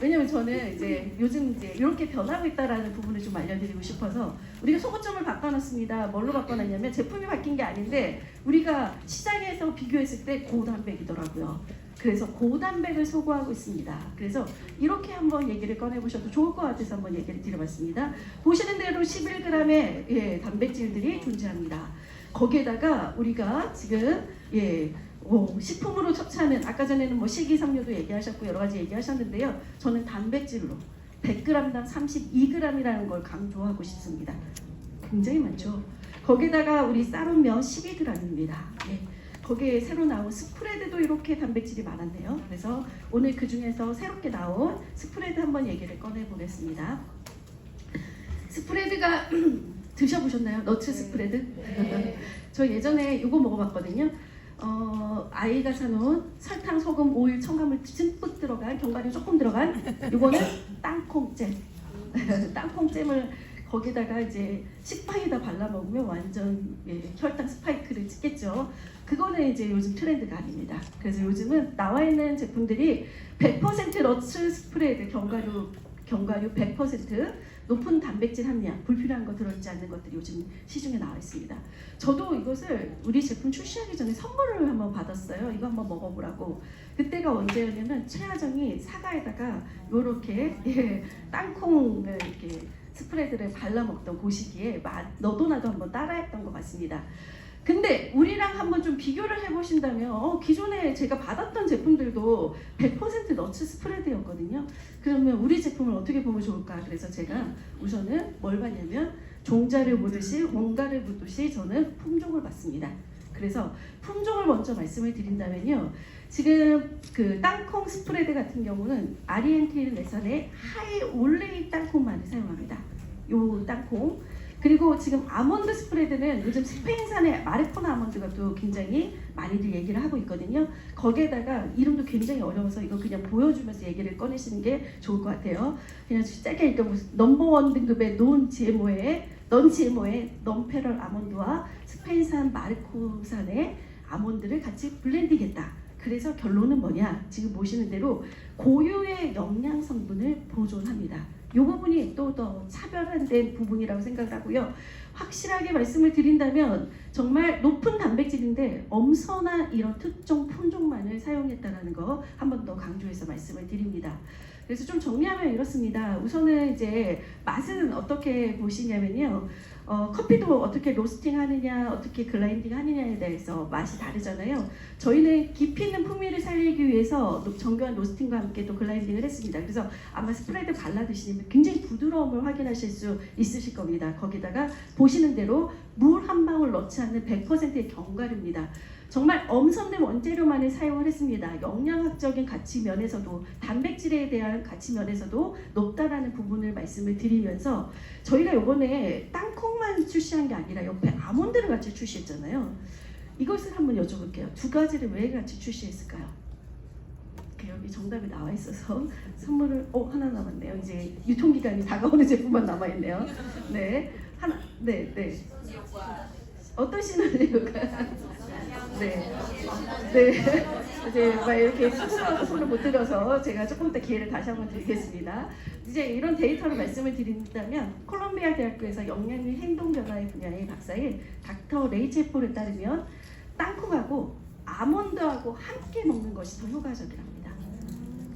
왜냐면 저는 이제 요즘 이제 이렇게 변하고 있다라는 부분을 좀 알려드리고 싶어서 우리가 소고점을 바꿔놨습니다. 뭘로 바꿔놨냐면 제품이 바뀐 게 아닌데 우리가 시장에서 비교했을 때 고단백이더라고요. 그래서 고단백을 소구하고 있습니다. 그래서 이렇게 한번 얘기를 꺼내보셔도 좋을 것 같아서 한번 얘기를 드려봤습니다. 보시는 대로 11g의 단백질들이 존재합니다. 거기에다가 우리가 지금 식품으로 섭취하는 아까 전에는 뭐 식이섬유도 얘기하셨고 여러 가지 얘기하셨는데요. 저는 단백질로 100g당 32g이라는 걸 강조하고 싶습니다. 굉장히 많죠. 거기다가 우리 쌀은 면 12g입니다. 거기에 새로 나온 스프레드도 이렇게 단백질이 많았네요. 그래서 오늘 그 중에서 새롭게 나온 스프레드 한번 얘기를 꺼내보겠습니다. 스프레드가 드셔보셨나요? 너츠 스프레드? 저 예전에 이거 먹어봤거든요. 아이가 사놓은 설탕, 소금, 오일, 첨가물 듬뿍 들어간 견과류 조금 들어간 이거는 땅콩잼. 땅콩잼을 거기다가 이제 식빵에다 발라 먹으면 완전 혈당 스파이크를 찍겠죠. 그거는 이제 요즘 트렌드가 아닙니다. 그래서 요즘은 나와 있는 제품들이 100% 너츠 스프레드, 견과류 100%, 높은 단백질 함량, 불필요한 거 들어있지 않는 것들이 요즘 시중에 나와 있습니다. 저도 이것을 우리 제품 출시하기 전에 선물을 한번 받았어요. 이거 한번 먹어보라고. 그때가 언제였냐면 최하정이 사과에다가 요렇게 땅콩을 이렇게 스프레드를 발라 먹던 그 시기에 너도 나도 한번 따라했던 것 같습니다. 근데 우리랑 한번 좀 비교를 해보신다면 기존에 제가 받았던 제품들도 100% 너츠 스프레드였거든요. 그러면 우리 제품을 어떻게 보면 좋을까? 그래서 제가 우선은 뭘 봤냐면 종자를 보듯이 원가를 보듯이 저는 품종을 봤습니다. 그래서 품종을 먼저 말씀을 드린다면요. 지금 그 땅콩 스프레드 같은 경우는 아리엔틸 내선의 하이 올레이 땅콩만을 사용합니다. 요 땅콩. 그리고 지금 아몬드 스프레드는 요즘 스페인산의 마르코나 아몬드가 또 굉장히 많이들 얘기를 하고 있거든요. 거기에다가 이름도 굉장히 어려워서 이거 그냥 보여주면서 얘기를 꺼내시는 게 좋을 것 같아요. 그냥 짧게 읽어보세요. 넘버원 등급의 넌 GMO의 넘페럴 아몬드와 스페인산 마르코산의 아몬드를 같이 블렌딩했다. 그래서 결론은 뭐냐? 지금 보시는 대로 고유의 영양 성분을 보존합니다. 이 부분이 또 더 차별화된 부분이라고 생각을 하고요. 확실하게 말씀을 드린다면 정말 높은 단백질인데 엄선한 이런 특정 품종만을 사용했다는 거 한 번 더 강조해서 말씀을 드립니다. 그래서 좀 정리하면 이렇습니다. 우선은 이제 맛은 어떻게 보시냐면요. 커피도 어떻게 로스팅 하느냐, 어떻게 글라인딩 하느냐에 대해서 맛이 다르잖아요. 저희는 깊이 있는 풍미를 살리기 위해서 정교한 로스팅과 함께 또 글라인딩을 했습니다. 그래서 아마 스프레드 발라 드시면 굉장히 부드러움을 확인하실 수 있으실 겁니다. 거기다가 보시는 대로 물 한 방울 넣지 않는 100%의 견과류입니다. 정말 엄선된 원재료만을 사용을 했습니다. 영양학적인 가치 면에서도 단백질에 대한 가치 면에서도 높다라는 부분을 말씀을 드리면서 저희가 이번에 땅콩만 출시한 게 아니라 옆에 아몬드를 같이 출시했잖아요. 이것을 한번 여쭤볼게요. 두 가지를 왜 같이 출시했을까요? 여기 정답이 나와 있어서 선물을 하나 남았네요. 이제 유통기간이 다가오는 제품만 남아있네요. 네, 하나, 네. 어떤 시나리오가? 네. 이제 막 이렇게 쑥스러워서 손을 못 들어서 제가 조금 더 기회를 다시 한번 드리겠습니다. 이제 이런 데이터를 말씀을 드린다면 콜롬비아 대학교에서 영양류 행동 변화의 분야의 박사인 닥터 레이첼 폴에 따르면 땅콩하고 아몬드하고 함께 먹는 것이 더 효과적이랍니다.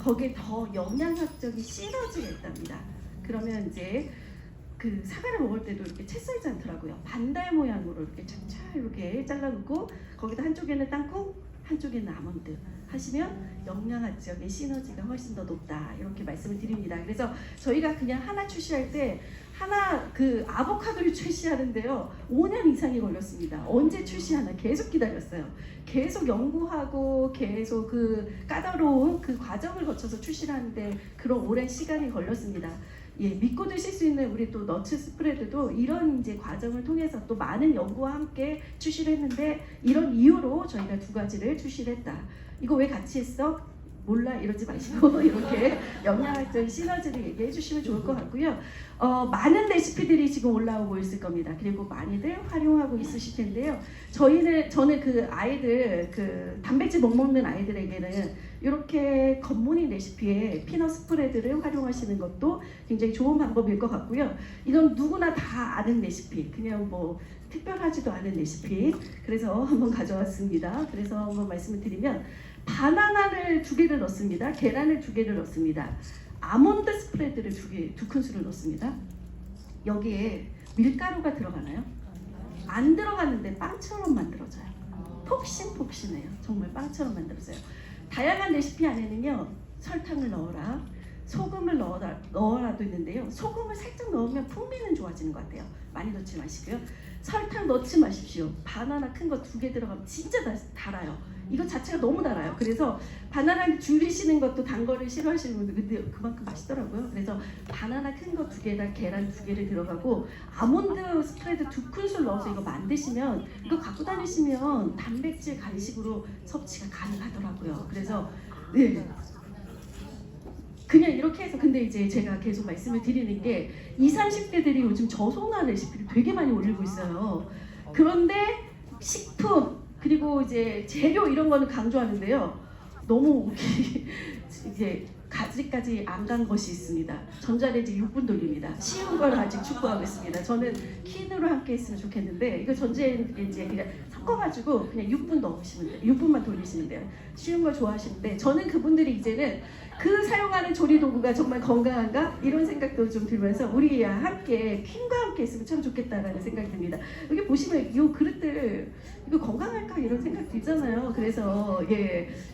거기에 더 영양학적인 시너지가 있답니다. 그러면 이제 그 사과를 먹을 때도 이렇게 채 썰지 않더라고요. 반달 모양으로 이렇게 착착 이렇게 잘라놓고 거기다 한쪽에는 땅콩, 한쪽에는 아몬드 하시면 영양학적인 시너지가 훨씬 더 높다 이렇게 말씀을 드립니다. 그래서 저희가 그냥 하나 출시할 때 하나 그 아보카도를 출시하는데요 5년 이상이 걸렸습니다. 언제 출시하나 계속 기다렸어요. 계속 연구하고 계속 그 까다로운 그 과정을 거쳐서 출시를 하는데 그런 오랜 시간이 걸렸습니다. 믿고 드실 수 있는 우리 또 너츠 스프레드도 이런 이제 과정을 통해서 또 많은 연구와 함께 출시를 했는데 이런 이유로 저희가 두 가지를 출시를 했다. 이거 왜 같이 했어? 몰라 이러지 마시고 이렇게 영양학적인 시너지를 얘기해 주시면 좋을 것 같고요. 많은 레시피들이 지금 올라오고 있을 겁니다. 그리고 많이들 활용하고 있으실 텐데요. 저는 그 아이들 그 단백질 못 먹는 아이들에게는 이렇게 겉모닝 레시피에 피넛 스프레드를 활용하시는 것도 굉장히 좋은 방법일 것 같고요. 이건 누구나 다 아는 레시피, 그냥 뭐 특별하지도 않은 레시피. 그래서 한번 가져왔습니다. 그래서 한번 말씀을 드리면 바나나를 2개를 넣습니다. 계란을 2개를 넣습니다. 아몬드 스프레드를 2큰술을 넣습니다. 여기에 밀가루가 들어가나요? 안 들어갔는데 빵처럼 만들어져요. 폭신폭신해요. 정말 빵처럼 만들어져요. 다양한 레시피 안에는요 설탕을 넣어라, 소금을 넣어라도 있는데요. 소금을 살짝 넣으면 풍미는 좋아지는 것 같아요. 많이 넣지 마시고요. 설탕 넣지 마십시오. 바나나 큰 거 2개 들어가면 진짜 달아요. 이거 자체가 너무 달아요. 그래서 바나나를 줄이시는 것도 단 거를 싫어하시는 분들 근데 그만큼 맛있더라고요. 그래서 바나나 큰 거 2개에다 계란 2개를 들어가고 아몬드 스프레드 2큰술 넣어서 이거 만드시면 이거 갖고 다니시면 단백질 간식으로 섭취가 가능하더라고요. 그래서 네. 그냥 이렇게 해서 근데 이제 제가 계속 말씀을 드리는 게 20, 30대들이 요즘 저속노화 레시피를 되게 많이 올리고 있어요. 그런데 식품 그리고 이제 재료 이런 거는 강조하는데요. 너무 이제 아직까지 안 간 것이 있습니다. 전자레인지 6분 돌립니다. 쉬운 걸 아직 추구하고 있습니다. 저는 킨으로 함께 했으면 좋겠는데 이거 전자레인지에 그냥 섞어가지고 그냥 6분 넣으시면 돼요. 6분만 돌리시면 돼요. 쉬운 걸 좋아하시는데 저는 그분들이 이제는 그 사용하는 조리 도구가 정말 건강한가? 이런 생각도 좀 들면서 우리 함께 퀸과 함께 했으면 참 좋겠다라는 생각이 듭니다. 여기 보시면 이 그릇들 이거 건강할까 이런 생각 들잖아요. 그래서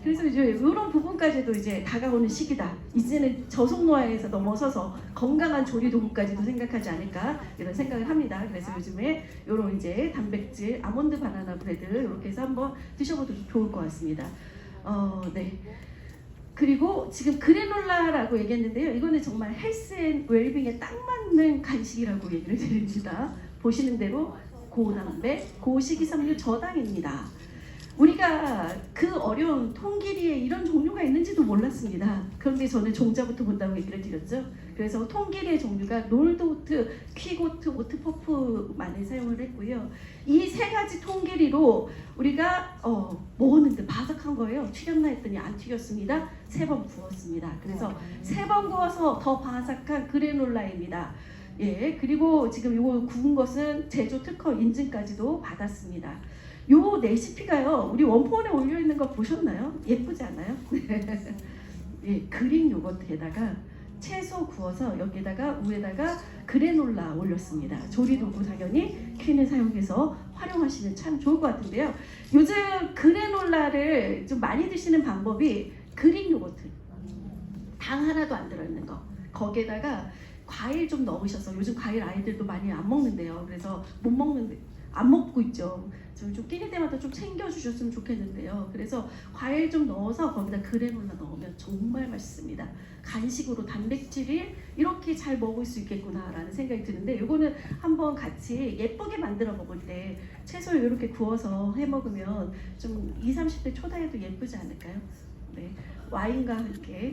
그래서 이제 이런 부분까지도 이제 다가오는 시기다. 이제는 저속노화에서 넘어서서 건강한 조리 도구까지도 생각하지 않을까 이런 생각을 합니다. 그래서 요즘에 이런 이제 단백질 아몬드 바나나 브레드 이렇게 해서 한번 드셔봐도 좋을 것 같습니다. 네. 그리고 지금 그래놀라라고 얘기했는데요. 이거는 정말 헬스 앤 웰빙에 딱 맞는 간식이라고 얘기를 드립니다. 보시는 대로 고단백, 고식이섬유 저당입니다. 우리가 그 어려운 통길이에 이런 종류가 있는지도 몰랐습니다. 그런데 저는 종자부터 본다고 얘기를 드렸죠. 그래서 통길이의 종류가 롤드오트, 퀵오트, 오트퍼프만을 사용을 했고요. 이 세 가지 통길이로 우리가 먹었는데 바삭한 거예요. 튀겼나 했더니 안 튀겼습니다. 3번 구웠습니다. 그래서 3번 구워서 더 바삭한 그래놀라입니다. 그리고 지금 이거 구운 것은 제조 특허 인증까지도 받았습니다. 요 레시피가요. 우리 원포원에 올려 있는 거 보셨나요? 예쁘지 않아요? 그릭 요거트에다가 채소 구워서 여기다가 위에다가 그래놀라 올렸습니다. 조리도구 당연히 퀸을 사용해서 활용하시면 참 좋을 것 같은데요. 요즘 그래놀라를 좀 많이 드시는 방법이 그릭 요거트, 당 하나도 안 들어있는 거, 거기에다가 과일 좀 넣으셔서 요즘 과일 아이들도 많이 안 먹는데요. 그래서 안 먹고 있죠. 좀 끼니 때마다 좀 챙겨주셨으면 좋겠는데요. 그래서 과일 좀 넣어서 거기다 그래놀라 넣으면 정말 맛있습니다. 간식으로 단백질이 이렇게 잘 먹을 수 있겠구나라는 생각이 드는데 이거는 한번 같이 예쁘게 만들어 먹을 때 채소를 이렇게 구워서 해 먹으면 좀 20, 30대 초다에도 예쁘지 않을까요? 네. 와인과 함께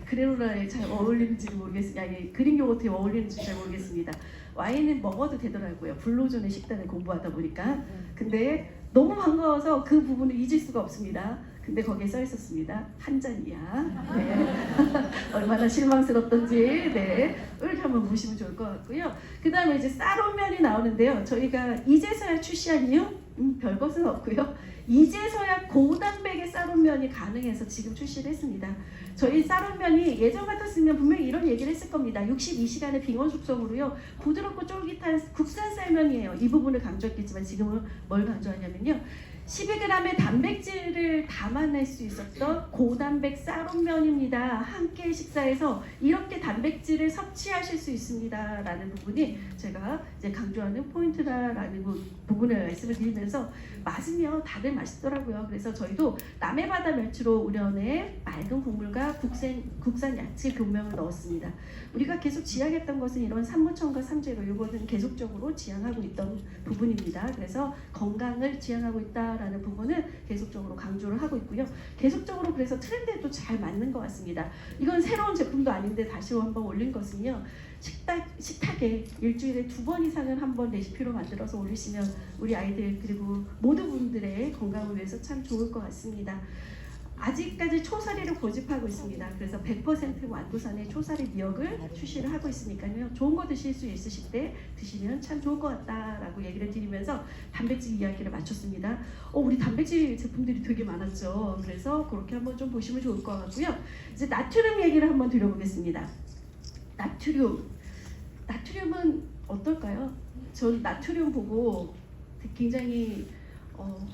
그래놀라에 잘 어울리는지 모르겠습니다. 그릭 요거트에 어울리는지 잘 모르겠습니다. 와인은 먹어도 되더라고요. 불로존의 식단을 공부하다 보니까. 근데 너무 반가워서 그 부분을 잊을 수가 없습니다. 근데 거기에 써 있었습니다. 한 잔이야. 얼마나 실망스럽던지 이렇게 한번 보시면 좋을 것 같고요. 그 다음에 이제 쌀오면이 나오는데요. 저희가 이제서야 출시한 이유? 별것은 없고요. 이제서야 고단백의 쌀오면이 가능해서 지금 출시를 했습니다. 저희 쌀오면이 예전 같았으면 분명히 이런 얘기를 했을 겁니다. 62시간의 빙원 숙성으로요. 부드럽고 쫄깃한 국산 쌀면이에요. 이 부분을 강조했겠지만 지금은 뭘 강조하냐면요. 12g의 단백질을 담아낼 수 있었던 고단백 쌀오면입니다. 함께 식사해서 이렇게 단백질을 섭취하실 수 있습니다. 라는 부분이 제가 이제 강조하는 포인트다라는 부분을 말씀을 드리면서 맞으면 다들 맛있더라고요. 그래서 저희도 남해바다 멸치로 우려낸 맑은 국물과 국산 야채 교명을 넣었습니다. 우리가 계속 지향했던 것은 이런 산무청과 삼재료 이거는 계속적으로 지향하고 있던 부분입니다. 그래서 건강을 지향하고 있다라는 부분은 계속적으로 강조를 하고 있고요. 계속적으로 그래서 트렌드에도 잘 맞는 것 같습니다. 이건 새로운 제품도 아닌데 다시 한번 올린 것은요. 식탁에 일주일에 2번 이상을 한번 레시피로 만들어서 올리시면 우리 아이들 그리고 모든 분들의 건강을 위해서 참 좋을 것 같습니다. 아직까지 초사리를 고집하고 있습니다. 그래서 100% 완도산의 초사리 미역을 출시를 하고 있으니까요. 좋은 거 드실 수 있으실 때 드시면 참 좋을 것 같다라고 얘기를 드리면서 단백질 이야기를 마쳤습니다. 우리 단백질 제품들이 되게 많았죠. 그래서 그렇게 한번 좀 보시면 좋을 것 같고요. 이제 나트륨 얘기를 한번 드려보겠습니다. 나트륨은 어떨까요? 전 나트륨 보고 굉장히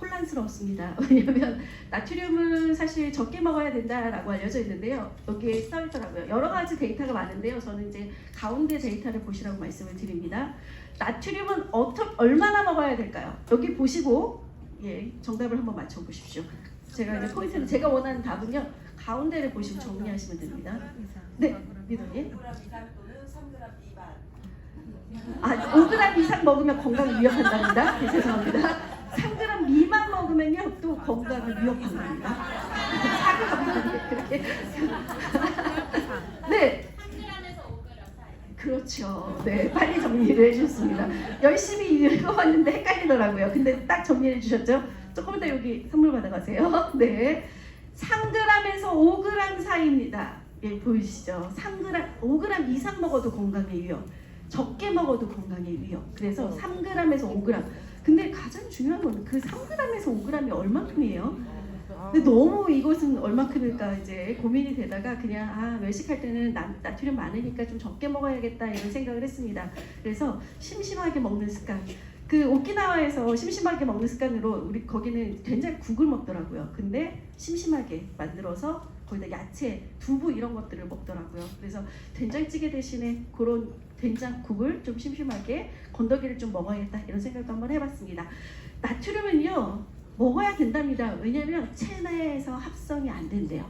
혼란스러웠습니다. 왜냐하면 나트륨은 사실 적게 먹어야 된다라고 알려져 있는데요. 여기에 써 있더라고요. 여러 가지 데이터가 많은데요. 저는 이제 가운데 데이터를 보시라고 말씀을 드립니다. 나트륨은 얼마나 먹어야 될까요? 여기 보시고 정답을 한번 맞춰보십시오. 제가 이제 포인트는 제가 원하는 답은요. 가운데를 보시고 정리하시면 됩니다. 네, 미도님. 5g 이상 먹으면 건강을 위협한답니다. 죄송합니다. 3g 미만 먹으면요 또 건강을 위협한답니다. 4g 그렇게 그렇죠. 네, 빨리 정리를 해주셨습니다. 열심히 읽어봤는데 헷갈리더라고요. 근데 딱 정리해 주셨죠? 조금 더 여기 선물 받아가세요. 네, 3g에서 5g 사이입니다. 예, 보이시죠? 3g, 5g 이상 먹어도 건강에 위험, 적게 먹어도 건강에 위험. 그래서 3g에서 5g. 근데 가장 중요한 건 그 3g에서 5g이 얼마큼이에요? 근데 너무 이것은 얼마큼일까 이제 고민이 되다가 그냥 외식할 때는 나트륨 많으니까 좀 적게 먹어야겠다 이런 생각을 했습니다. 그래서 심심하게 먹는 습관. 그 오키나와에서 심심하게 먹는 습관으로 우리 거기는 된장국을 먹더라고요. 근데 심심하게 만들어서 거기다 야채, 두부 이런 것들을 먹더라고요. 그래서 된장찌개 대신에 그런 된장국을 좀 심심하게 건더기를 좀 먹어야겠다 이런 생각도 한번 해봤습니다. 나트륨은요 먹어야 된답니다. 왜냐하면 체내에서 합성이 안 된대요.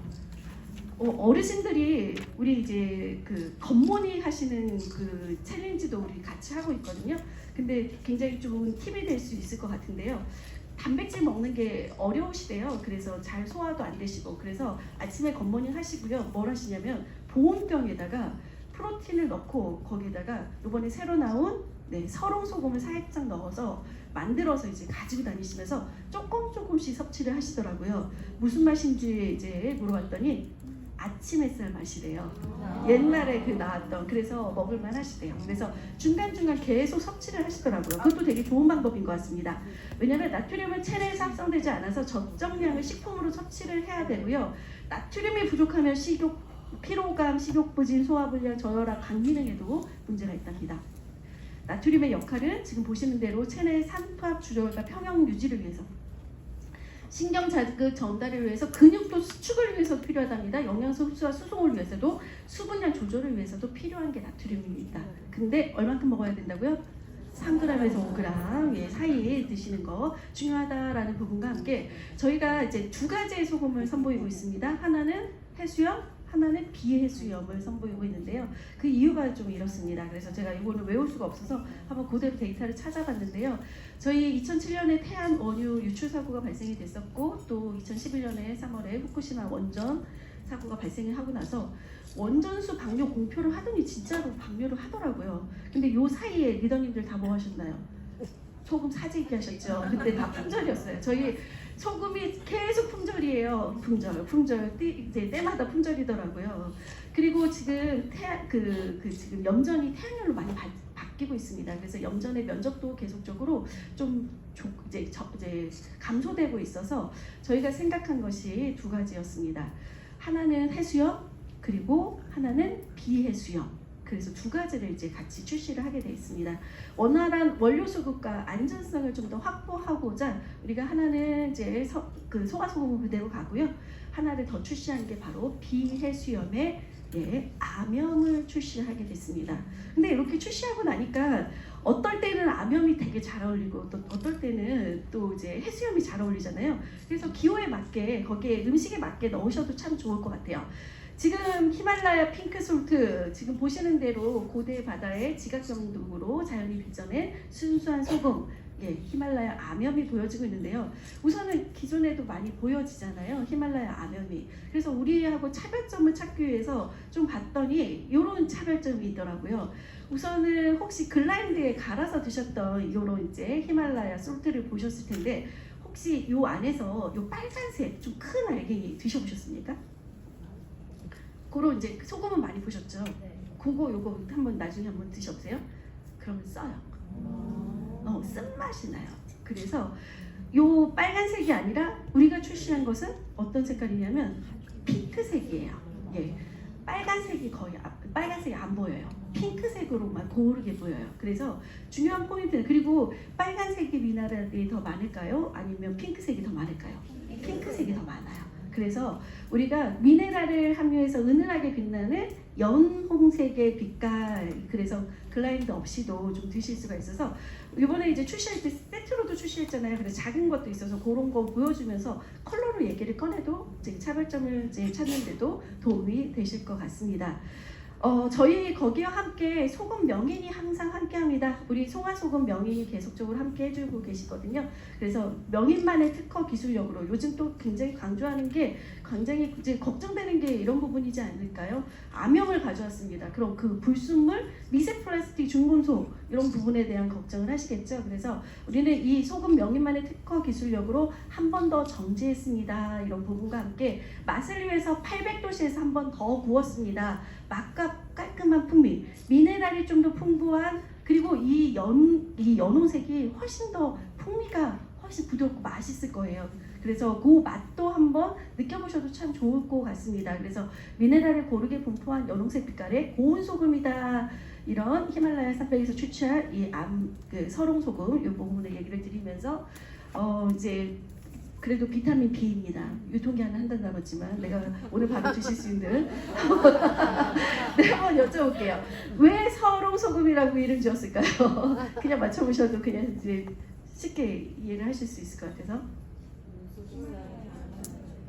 어르신들이 우리 이제 그 겉모니 하시는 그 챌린지도 우리 같이 하고 있거든요. 근데 굉장히 좋은 팁이 될 수 있을 것 같은데요. 단백질 먹는 게 어려우시대요. 그래서 잘 소화도 안 되시고 그래서 아침에 겉모닝 하시고요. 뭘 하시냐면 보온병에다가 프로틴을 넣고 거기에다가 이번에 새로 나온 설홍소금을 살짝 넣어서 만들어서 이제 가지고 다니시면서 조금씩 섭취를 하시더라고요. 무슨 맛인지 이제 물어봤더니 아침 햇살 맛이래요. 옛날에 그 나왔던, 그래서 먹을만 하시대요. 그래서 중간중간 계속 섭취를 하시더라고요. 그것도 되게 좋은 방법인 것 같습니다. 왜냐하면 나트륨은 체내에서 합성되지 않아서 적정량을 식품으로 섭취를 해야 되고요. 나트륨이 부족하면 식욕, 피로감, 식욕부진, 소화불량, 저혈압, 간 기능에도 문제가 있답니다. 나트륨의 역할은 지금 보시는 대로 체내 산투압 조절과 평형 유지를 위해서, 신경 자극 전달을 위해서, 근육도 수축을 위해서 필요하답니다. 영양소 흡수와 수송을 위해서도, 수분량 조절을 위해서도 필요한 게 나트륨입니다. 근데 얼만큼 먹어야 된다고요? 3g에서 5g 사이에 드시는 거 중요하다라는 부분과 함께 저희가 이제 두 가지의 소금을 선보이고 있습니다. 하나는 해수염, 하나는 비해수염을 선보이고 있는데요. 그 이유가 좀 이렇습니다. 그래서 제가 이거는 외울 수가 없어서 한번 그대로 데이터를 찾아봤는데요. 저희 2007년에 태안 원유 유출 사고가 발생이 됐었고, 또 2011년에 3월에 후쿠시마 원전 사고가 발생을 하고 나서 원전수 방류 공표를 하더니 진짜로 방류를 하더라고요. 근데 요 사이에 리더님들 다 뭐 하셨나요? 소금 사재기 하셨죠. 그때 다 품절이었어요. 저희 소금이 계속 품절이에요. 품절. 이제 때마다 품절이더라고요. 그리고 지금 지금 염전이 태양열로 많이 바뀌고 있습니다. 그래서 염전의 면적도 계속적으로 좀 이제 감소되고 있어서 저희가 생각한 것이 두 가지였습니다. 하나는 해수염, 그리고 하나는 비해수염. 그래서 두 가지를 이제 같이 출시를 하게 되어 있습니다. 원활한 원료 수급과 안전성을 좀 더 확보하고자 우리가 하나는 이제 소가소금은 그대로 가고요. 하나를 더 출시한 게 바로 비해수염의 암염을 출시하게 됐습니다. 근데 이렇게 출시하고 나니까 어떨 때는 암염이 되게 잘 어울리고 또 어떨 때는 또 이제 해수염이 잘 어울리잖아요. 그래서 기호에 맞게 거기에 음식에 맞게 넣으셔도 참 좋을 것 같아요. 지금 히말라야 핑크솔트, 지금 보시는 대로 고대 바다의 지각정독으로 자연이 빚어낸 순수한 소금, 히말라야 암염이 보여지고 있는데요. 우선은 기존에도 많이 보여지잖아요, 히말라야 암염이. 그래서 우리하고 차별점을 찾기 위해서 좀 봤더니 이런 차별점이 있더라고요. 우선은 혹시 글라인드에 갈아서 드셨던 이런 이제 히말라야 솔트를 보셨을 텐데, 혹시 요 안에서 요 빨간색 좀 큰 알갱이 드셔보셨습니까? 그런 이제 소금은 많이 보셨죠? 요거 한번 나중에 한번 드셔보세요. 그러면 써요. 쓴맛이 나요. 그래서 요 빨간색이 아니라 우리가 출시한 것은 어떤 색깔이냐면 핑크색이에요. 빨간색이 빨간색이 안 보여요. 핑크색으로만 고르게 보여요. 그래서 중요한 포인트는, 그리고 빨간색이 미네랄이 더 많을까요? 아니면 핑크색이 더 많을까요? 핑크색이 더 많아요. 그래서 우리가 미네랄을 함유해서 은은하게 빛나는 연홍색의 빛깔, 그래서 글라인드 없이도 좀 드실 수가 있어서 이번에 이제 출시할 때 세트로도 출시했잖아요. 그래서 작은 것도 있어서 그런 거 보여주면서 컬러로 얘기를 꺼내도 이제 차별점을 이제 찾는 데도 도움이 되실 것 같습니다. 저희 거기와 함께 소금 명인이 항상 함께합니다. 우리 송화소금 명인이 계속적으로 함께 해주고 계시거든요. 그래서 명인만의 특허 기술력으로 요즘 또 굉장히 강조하는 게 굉장히 이제 걱정되는 게 이런 부분이지 않을까요? 암염을 가져왔습니다. 그럼 그 불순물, 미세 플라스틱, 중금속 이런 부분에 대한 걱정을 하시겠죠. 그래서 우리는 이 소금 명인만의 특허 기술력으로 한 번 더 정제했습니다. 이런 부분과 함께 맛을 위해서 800도씨에서 한 번 더 구웠습니다. 맛과 깔끔한 풍미, 미네랄이 좀 더 풍부한, 그리고 이 연홍색이 훨씬 더 풍미가 훨씬 부드럽고 맛있을 거예요. 그래서 그 맛도 한번 느껴보셔도 참 좋을 것 같습니다. 그래서 미네랄을 고르게 분포한 연홍색 빛깔의 고운 소금이다. 이런 히말라야 산맥에서 추출한 그 설홍소금 이 부분을 얘기를 드리면서 이제 그래도 비타민 B입니다. 유통기한은 한 달 남았지만 내가 오늘 바로 드실 수 있는 네, 한번 여쭤볼게요. 왜 설홍소금이라고 이름 지었을까요? 그냥 맞춰보셔도 그냥 이제 쉽게 이해를 하실 수 있을 것 같아서.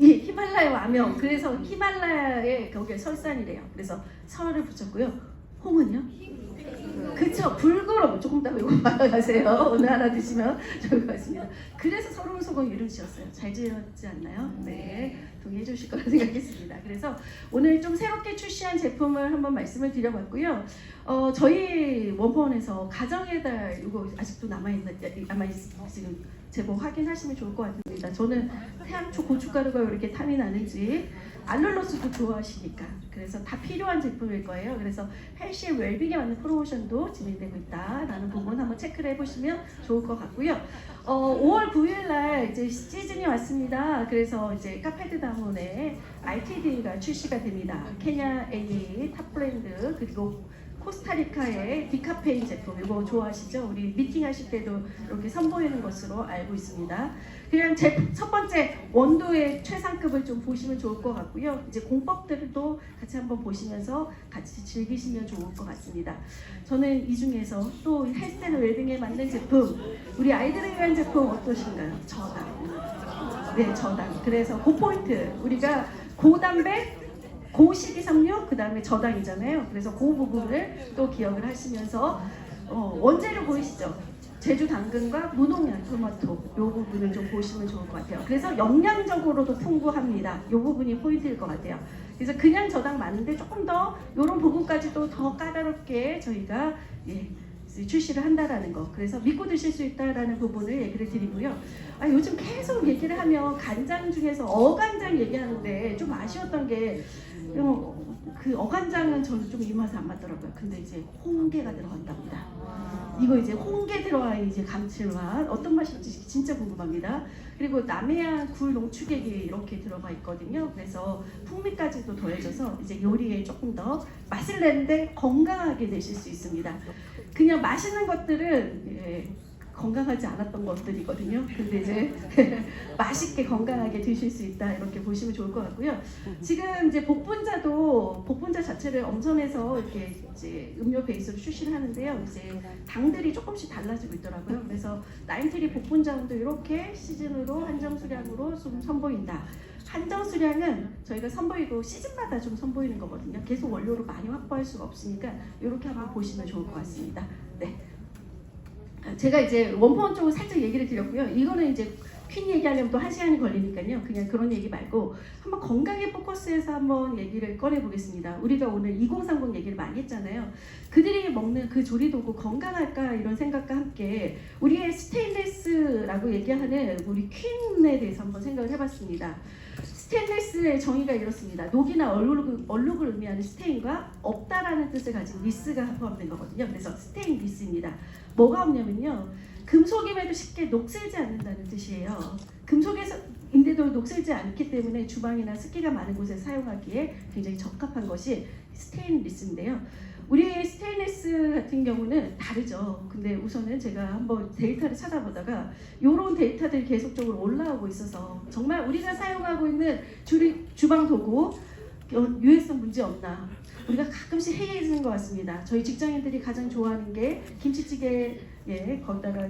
예, 히말라야 와명. 그래서 히말라야에 거기에 설산이래요. 그래서 설을 붙였고요. 홍은요? 그쵸, 불그럼 조금 더 외고 말아가세요. 오늘 하나 드시면 좋을 것 같습니다. 그래서 설홍소금 이름 지었어요. 잘 지었지 않나요? 네, 동의해 주실 거라 생각했습니다. 그래서 오늘 좀 새롭게 출시한 제품을 한번 말씀을 드려봤고요. 저희 원포원에서 가정의 달 이거 아직도 지금 제목 확인하시면 좋을 것 같습니다. 저는 태양초 고춧가루가 왜 이렇게 탐이 나는지, 알룰로스도 좋아하시니까 그래서 다 필요한 제품일 거예요. 그래서 헬시 웰빙에 맞는 프로모션도 진행되고 있다라는 부분 한번 체크를 해보시면 좋을 것 같고요. 5월 9일날 이제 시즌이 왔습니다. 그래서 이제 카페드다운에 RTD가 출시가 됩니다. 케냐 AA 탑 브랜드, 그리고 코스타리카의 디카페인 제품, 이거 좋아하시죠? 우리 미팅하실 때도 이렇게 선보이는 것으로 알고 있습니다. 그냥 첫 번째 원두의 최상급을 좀 보시면 좋을 것 같고요. 이제 공법들도 같이 한번 보시면서 같이 즐기시면 좋을 것 같습니다. 저는 이 중에서 또 헬스 앤 웰빙에 맞는 제품, 우리 아이들을 위한 제품 어떠신가요? 저당. 네, 저당. 그래서 고포인트, 우리가 고단백, 고식이섬유, 그 다음에 저당이잖아요. 그래서 그 부분을 또 기억을 하시면서 원재료 보이시죠? 제주 당근과 무농약 토마토, 이 부분을 좀 보시면 좋을 것 같아요. 그래서 영양적으로도 풍부합니다. 이 부분이 포인트일 것 같아요. 그래서 그냥 저당 많은데 조금 더 이런 부분까지도 더 까다롭게 저희가 출시를 한다라는 거, 그래서 믿고 드실 수 있다라는 부분을 얘기를 드리고요. 요즘 계속 얘기를 하면 간장 중에서 어간장 얘기하는데 좀 아쉬웠던 게 그 어간장은 저는 좀 입맛에 안 맞더라고요. 근데 이제 홍게가 들어간답니다. 이거 이제 홍게 들어간 이제 감칠맛 어떤 맛일지 진짜 궁금합니다. 그리고 남해안 굴 농축액이 이렇게 들어가 있거든요. 그래서 풍미까지도 더해져서 이제 요리에 조금 더 맛을 내는데 건강하게 드실 수 있습니다. 그냥 맛있는 것들은 건강하지 않았던 것들이거든요. 근데 이제 맛있게 건강하게 드실 수 있다, 이렇게 보시면 좋을 것 같고요. 지금 이제 복분자 자체를 엄선해서 이렇게 이제 음료 베이스로 출시를 하는데요. 이제 당들이 조금씩 달라지고 있더라고요. 그래서 나인트리 복분자도 이렇게 시즌으로 한정 수량으로 좀 선보인다. 한정 수량은 저희가 선보이고 시즌마다 좀 선보이는 거거든요. 계속 원료로 많이 확보할 수가 없으니까 이렇게 한번 보시면 좋을 것 같습니다. 네. 제가 이제 원포원 쪽을 살짝 얘기를 드렸고요. 이거는 이제 퀸 얘기하려면 또 1시간이 걸리니까요. 그냥 그런 얘기 말고 한번 건강에 포커스해서 한번 얘기를 꺼내보겠습니다. 우리가 오늘 2030 얘기를 많이 했잖아요. 그들이 먹는 그 조리도구 건강할까, 이런 생각과 함께 우리의 스테인레스라고 얘기하는 우리 퀸에 대해서 한번 생각을 해봤습니다. 스테인레스의 정의가 이렇습니다. 녹이나 얼룩을 의미하는 스테인과 없다라는 뜻을 가진 리스가 포함된 거거든요. 그래서 스테인리스입니다. 뭐가 없냐면요, 금속임에도 쉽게 녹슬지 않는다는 뜻이에요. 금속인데도 녹슬지 않기 때문에 주방이나 습기가 많은 곳에 사용하기에 굉장히 적합한 것이 스테인리스인데요. 우리 스테인리스 같은 경우는 다르죠. 근데 우선은 제가 한번 데이터를 찾아보다가 이런 데이터들이 계속적으로 올라오고 있어서 정말 우리가 사용하고 있는 주방 도구 유해성 문제 없나, 우리가 가끔씩 해이해지는 것 같습니다. 저희 직장인들이 가장 좋아하는 게 김치찌개, 거기다가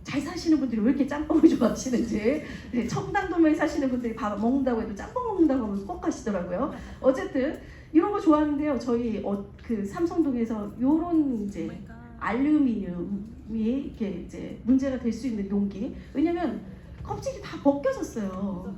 잘 사시는 분들이 왜 이렇게 짬뽕을 좋아하시는지, 청담동에 사시는 분들이 밥 먹는다고 해도 짬뽕 먹는다고 하면 꼭 하시더라고요. 어쨌든 이런 거 좋아하는데요. 저희 그 삼성동에서 요런 이제 알루미늄이 이렇게 이제 문제가 될 수 있는 용기. 왜냐면 껍질이 다 벗겨졌어요.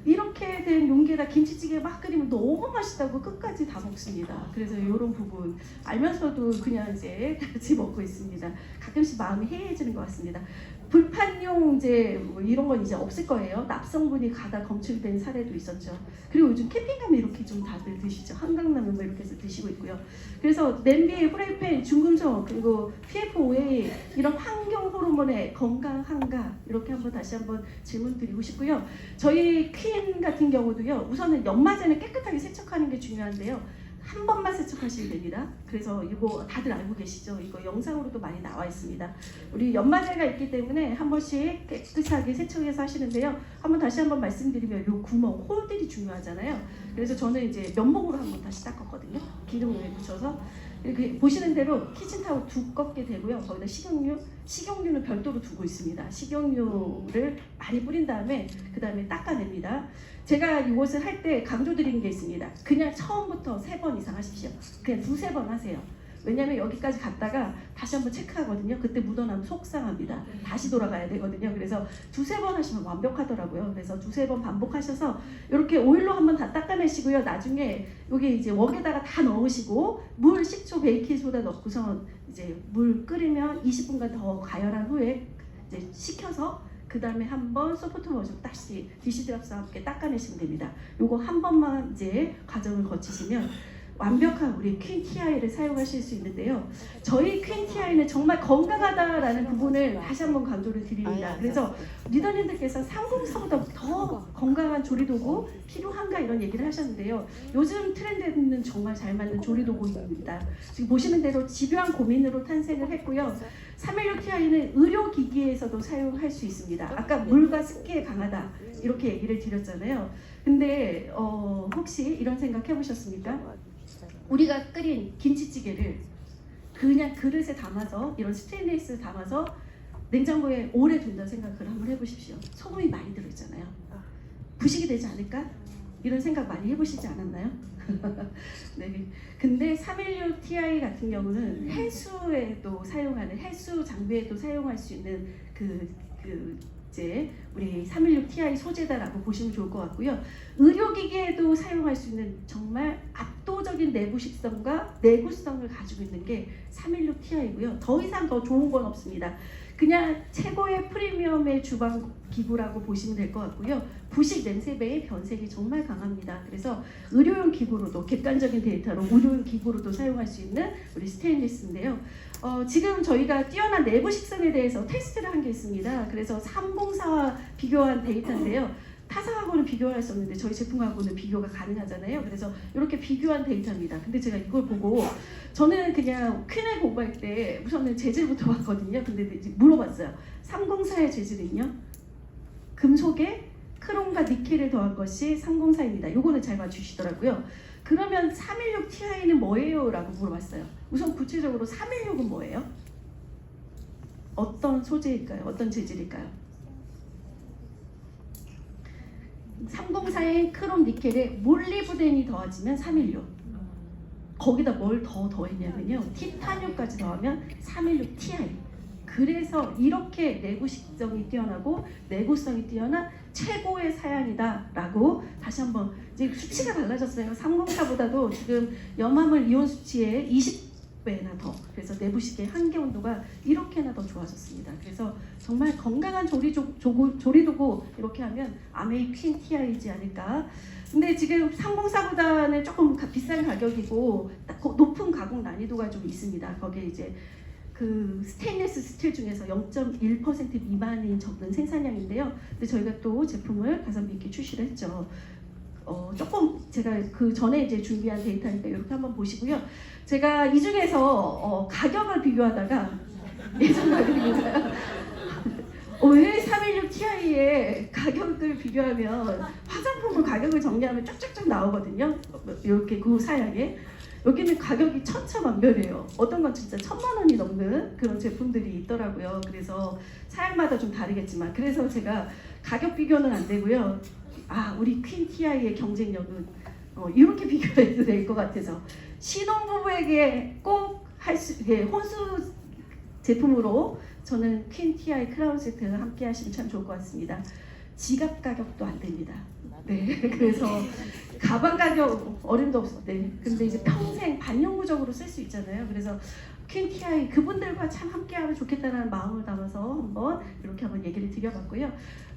이렇게 된 용기에다 김치찌개 막 끓이면 너무 맛있다고 끝까지 다 먹습니다. 그래서 이런 부분 알면서도 그냥 이제 같이 먹고 있습니다. 가끔씩 마음이 해이해지는 것 같습니다. 불판용 이제 뭐 이런 건 이제 없을 거예요. 납성분이 가다 검출된 사례도 있었죠. 그리고 요즘 캠핑 가면 이렇게 좀 다들 드시죠. 한강라면 뭐 이렇게 해서 드시고 있고요. 그래서 냄비, 프라이팬, 중금속 그리고 PFOA 이런 환경 호르몬의 건강한가 이렇게 한번 다시 한번 질문 드리고 싶고요. 저희 퀸 같은 경우도요. 우선은 연마제는 깨끗하게 세척하는 게 중요한데요. 한 번만 세척하시면 됩니다. 그래서 이거 다들 알고 계시죠? 이거 영상으로도 많이 나와 있습니다. 우리 연마제가 있기 때문에 한 번씩 깨끗하게 세척해서 하시는데요. 한번 다시 한번 말씀드리면 이 구멍, 홀들이 중요하잖아요. 그래서 저는 이제 면봉으로 한번 다시 닦았거든요. 기름을 묻혀서. 이렇게 보시는 대로 키친타올 두껍게 되고요. 거기다 식용유는 별도로 두고 있습니다. 식용유를 많이 뿌린 다음에 그 다음에 닦아냅니다. 제가 이것을 할 때 강조드리는 게 있습니다. 그냥 처음부터 3번 이상 하십시오. 그냥 2-3번 하세요. 왜냐면 여기까지 갔다가 다시 한번 체크하거든요. 그때 묻어나면 속상합니다. 다시 돌아가야 되거든요. 그래서 2-3번 하시면 완벽하더라고요. 그래서 2-3번 반복하셔서 이렇게 오일로 한번 다 닦아내시고요. 나중에 여기 이제 웍에다가 다 넣으시고 물, 식초, 베이킹소다 넣고서 이제 물 끓이면 20분간 더 가열한 후에 이제 식혀서 그 다음에 한번 소프트 워셔 다시 디시드랍스와 함께 닦아내시면 됩니다. 요거 한 번만 이제 과정을 거치시면 완벽한 우리 퀸 TI를 사용하실 수 있는데요. 저희 퀸 TI는 정말 건강하다라는 부분을 다시 한번 강조를 드립니다. 그래서 리더님들께서 304보다 더 건강한 조리도구 필요한가 이런 얘기를 하셨는데요. 요즘 트렌드는 정말 잘 맞는 조리도구입니다. 지금 보시는 대로 집요한 고민으로 탄생을 했고요. 316 TI는 의료기기에서도 사용할 수 있습니다. 아까 물과 습기에 강하다 이렇게 얘기를 드렸잖아요. 근데 혹시 이런 생각 해보셨습니까? 우리가 끓인 김치찌개를 그냥 그릇에 담아서 이런 스테인리스 담아서 냉장고에 오래 둔다 생각을 한번 해보십시오. 소금이 많이 들어있잖아요. 부식이 되지 않을까? 이런 생각 많이 해보시지 않았나요? 네. 근데 316 TI 같은 경우는 해수에도 사용하는 해수 장비에도 사용할 수 있는 이제 우리 316 TI 소재다라고 보시면 좋을 것 같고요. 의료기기에도 사용할 수 있는 정말 압도적인 내부식성과 내구성을 가지고 있는 게 316 TI고요. 더 이상 더 좋은 건 없습니다. 그냥 최고의 프리미엄의 주방 기구라고 보시면 될 것 같고요. 부식 냄새배의 변색이 정말 강합니다. 그래서 의료용 기구로도 객관적인 데이터로 의료용 기구로도 사용할 수 있는 우리 스테인리스인데요. 지금 저희가 뛰어난 내부 식성에 대해서 테스트를 한 게 있습니다. 그래서 304와 비교한 데이터인데요. 타사하고는 비교할 수 없는데 저희 제품하고는 비교가 가능하잖아요. 그래서 이렇게 비교한 데이터입니다. 근데 제가 이걸 보고 저는 그냥 퀸을 공부할 때 우선은 재질부터 봤거든요. 근데 이제 물어봤어요. 304의 재질은요? 금속에 크롬과 니켈을 더한 것이 304입니다. 요거는 잘 맞추시더라고요. 그러면 316 TI는 뭐예요? 라고 물어봤어요. 우선 구체적으로 316은 뭐예요? 어떤 소재일까요? 어떤 재질일까요? 304의 크롬 니켈에 몰리브덴이 더해지면 316. 거기다 뭘 더 더했냐면요. 티타늄까지 더하면 316 TI. 그래서 이렇게 내구식성이 뛰어나고 내구성이 뛰어난 최고의 사양이다라고 다시 한번 이제 수치가 달라졌어요. 304보다도 지금 염화물 이온 수치의 20배나 더. 그래서 내부식의 한계 온도가 이렇게나 더 좋아졌습니다. 그래서 정말 건강한 조리도구 이렇게 하면 아메이 퀸 TI이지 않을까. 근데 지금 304보다는 조금 비싼 가격이고 높은 가공 난이도가 좀 있습니다. 거기에 이제 그 스테인리스 스틸 중에서 0.1% 미만인 적은 생산량인데요. 근데 저희가 또 제품을 가성비 있게 출시를 했죠. 조금 제가 그 전에 이제 준비한 데이터니까 이렇게 한번 보시고요. 제가 이 중에서 가격을 비교하다가 예전 가격입니다. 왜 316 TI의 가격을 비교하면 화장품을 가격을 정리하면 쭉쭉쭉 나오거든요. 이렇게 그 사양에. 여기는 가격이 천차만별이에요. 어떤 건 진짜 1,000만 원이 넘는 그런 제품들이 있더라고요. 그래서 사양마다 좀 다르겠지만 그래서 제가 가격 비교는 안 되고요. 우리 퀸 TI의 경쟁력은 이렇게 비교해도 될 것 같아서 신혼부부에게 꼭 할 수, 혼수 제품으로 저는 퀸티아이 크라운 세트 함께 하시면 참 좋을 것 같습니다. 지갑 가격도 안 됩니다. 네, 그래서 가방 가격 어림도 없어. 네, 근데 이제 평생 반영구적으로 쓸 수 있잖아요. 그래서 퀸티아이 그분들과 참 함께하면 좋겠다는 마음을 담아서 이렇게 한번 얘기를 드려봤고요.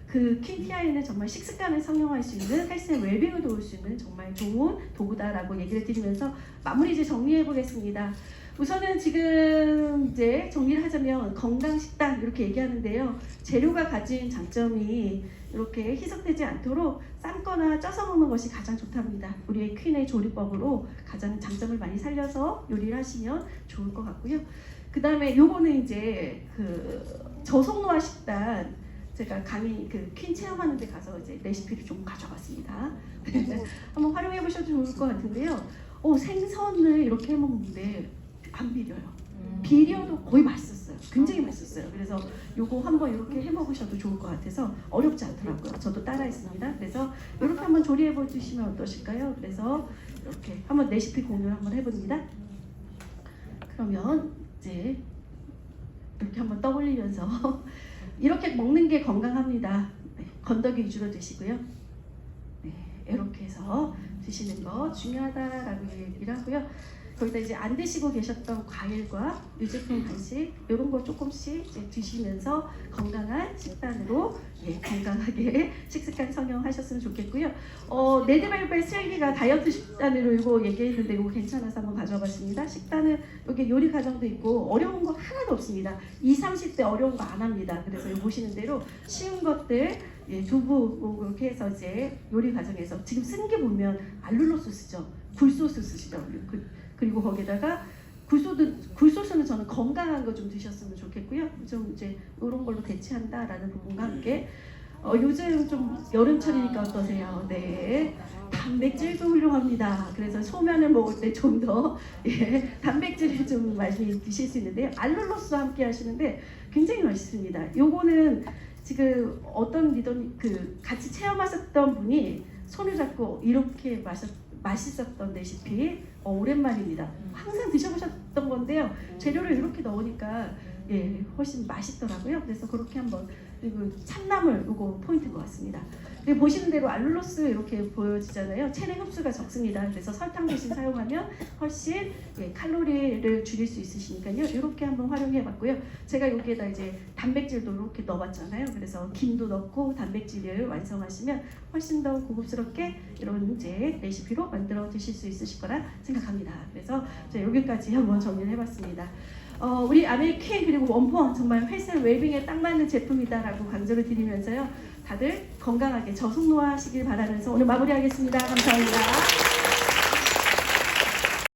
그 퀸티아이는 정말 식습관을 성형할 수 있는 헬스 앤 웰빙을 도울 수 있는 정말 좋은 도구다라고 얘기를 드리면서 마무리 이제 정리해 보겠습니다. 우선은 지금 이제 정리를 하자면 건강 식단 이렇게 얘기하는데요. 재료가 가진 장점이 이렇게 희석되지 않도록 삶거나 쪄서 먹는 것이 가장 좋답니다. 우리의 퀸의 조리법으로 가장 장점을 많이 살려서 요리를 하시면 좋을 것 같고요. 그 다음에 요거는 이제 그 저속노화 식단 제가 강의 그 퀸 체험하는 데 가서 이제 레시피를 좀 가져왔습니다. 한번 활용해 보셔도 좋을 것 같은데요. 생선을 이렇게 해 먹는데 안 비려요. 비려도 거의 맛있었어요. 굉장히 맛있었어요. 그래서 요거 한번 이렇게 해 먹으셔도 좋을 것 같아서 어렵지 않더라고요. 저도 따라했습니다. 그래서 이렇게 한번 조리해 보시면 어떠실까요? 그래서 이렇게 한번 레시피 공유를 한번 해봅니다. 그러면 이제 이렇게 한번 떠올리면서 이렇게 먹는 게 건강합니다. 네, 건더기 위주로 드시고요. 네, 이렇게 해서 드시는 거 중요하다라고 얘기를 하고요. 거기다 이제 안 드시고 계셨던 과일과 유제품 간식 이런 거 조금씩 이제 드시면서 건강한 식단으로 건강하게 식습관 성형하셨으면 좋겠고요. 레드벨벳 슬기가 다이어트 식단으로 이거 얘기했는데 이거 괜찮아서 한번 가져와봤습니다. 식단은 여기 요리 과정도 있고 어려운 거 하나도 없습니다. 20, 30대 어려운 거 안 합니다. 그래서 여기 보시는 대로 쉬운 것들 두부 이렇게 해서 이제 요리 과정에서 지금 쓴 게 보면 알룰로스 쓰죠. 굴소스 쓰시죠. 그리고 거기다가 굴소스는 저는 건강한 거 좀 드셨으면 좋겠고요. 좀 이제 이런 걸로 대체한다라는 부분과 함께 요즘 좀 여름철이니까 어떠세요? 네, 단백질도 훌륭합니다. 그래서 소면을 먹을 때 좀 더 단백질을 좀 많이 드실 수 있는데요. 알룰로스와 함께 하시는데 굉장히 맛있습니다. 요거는 지금 어떤 리더님 같이 체험하셨던 분이 손을 잡고 이렇게 맛있었던 레시피 오랜만입니다. 항상 드셔보셨던 건데요. 재료를 이렇게 넣으니까 훨씬 맛있더라고요. 그래서 그렇게 한번 그리고 참나물 이거 포인트인 것 같습니다. 그리고 보시는 대로 알룰로스 이렇게 보여지잖아요. 체내 흡수가 적습니다. 그래서 설탕 대신 사용하면 훨씬 칼로리를 줄일 수 있으시니까요. 이렇게 한번 활용해봤고요. 제가 여기에다 이제 단백질도 이렇게 넣어봤잖아요. 그래서 김도 넣고 단백질을 완성하시면 훨씬 더 고급스럽게 이런 이제 레시피로 만들어 드실 수 있으실 거라 생각합니다. 그래서 제가 여기까지 한번 정리를 해봤습니다. 우리 아메 퀸 그리고 원포 정말 헬스 웰빙에 딱 맞는 제품이다라고 강조를 드리면서요. 다들 건강하게 저속노화 하시길 바라면서 오늘 마무리하겠습니다. 감사합니다.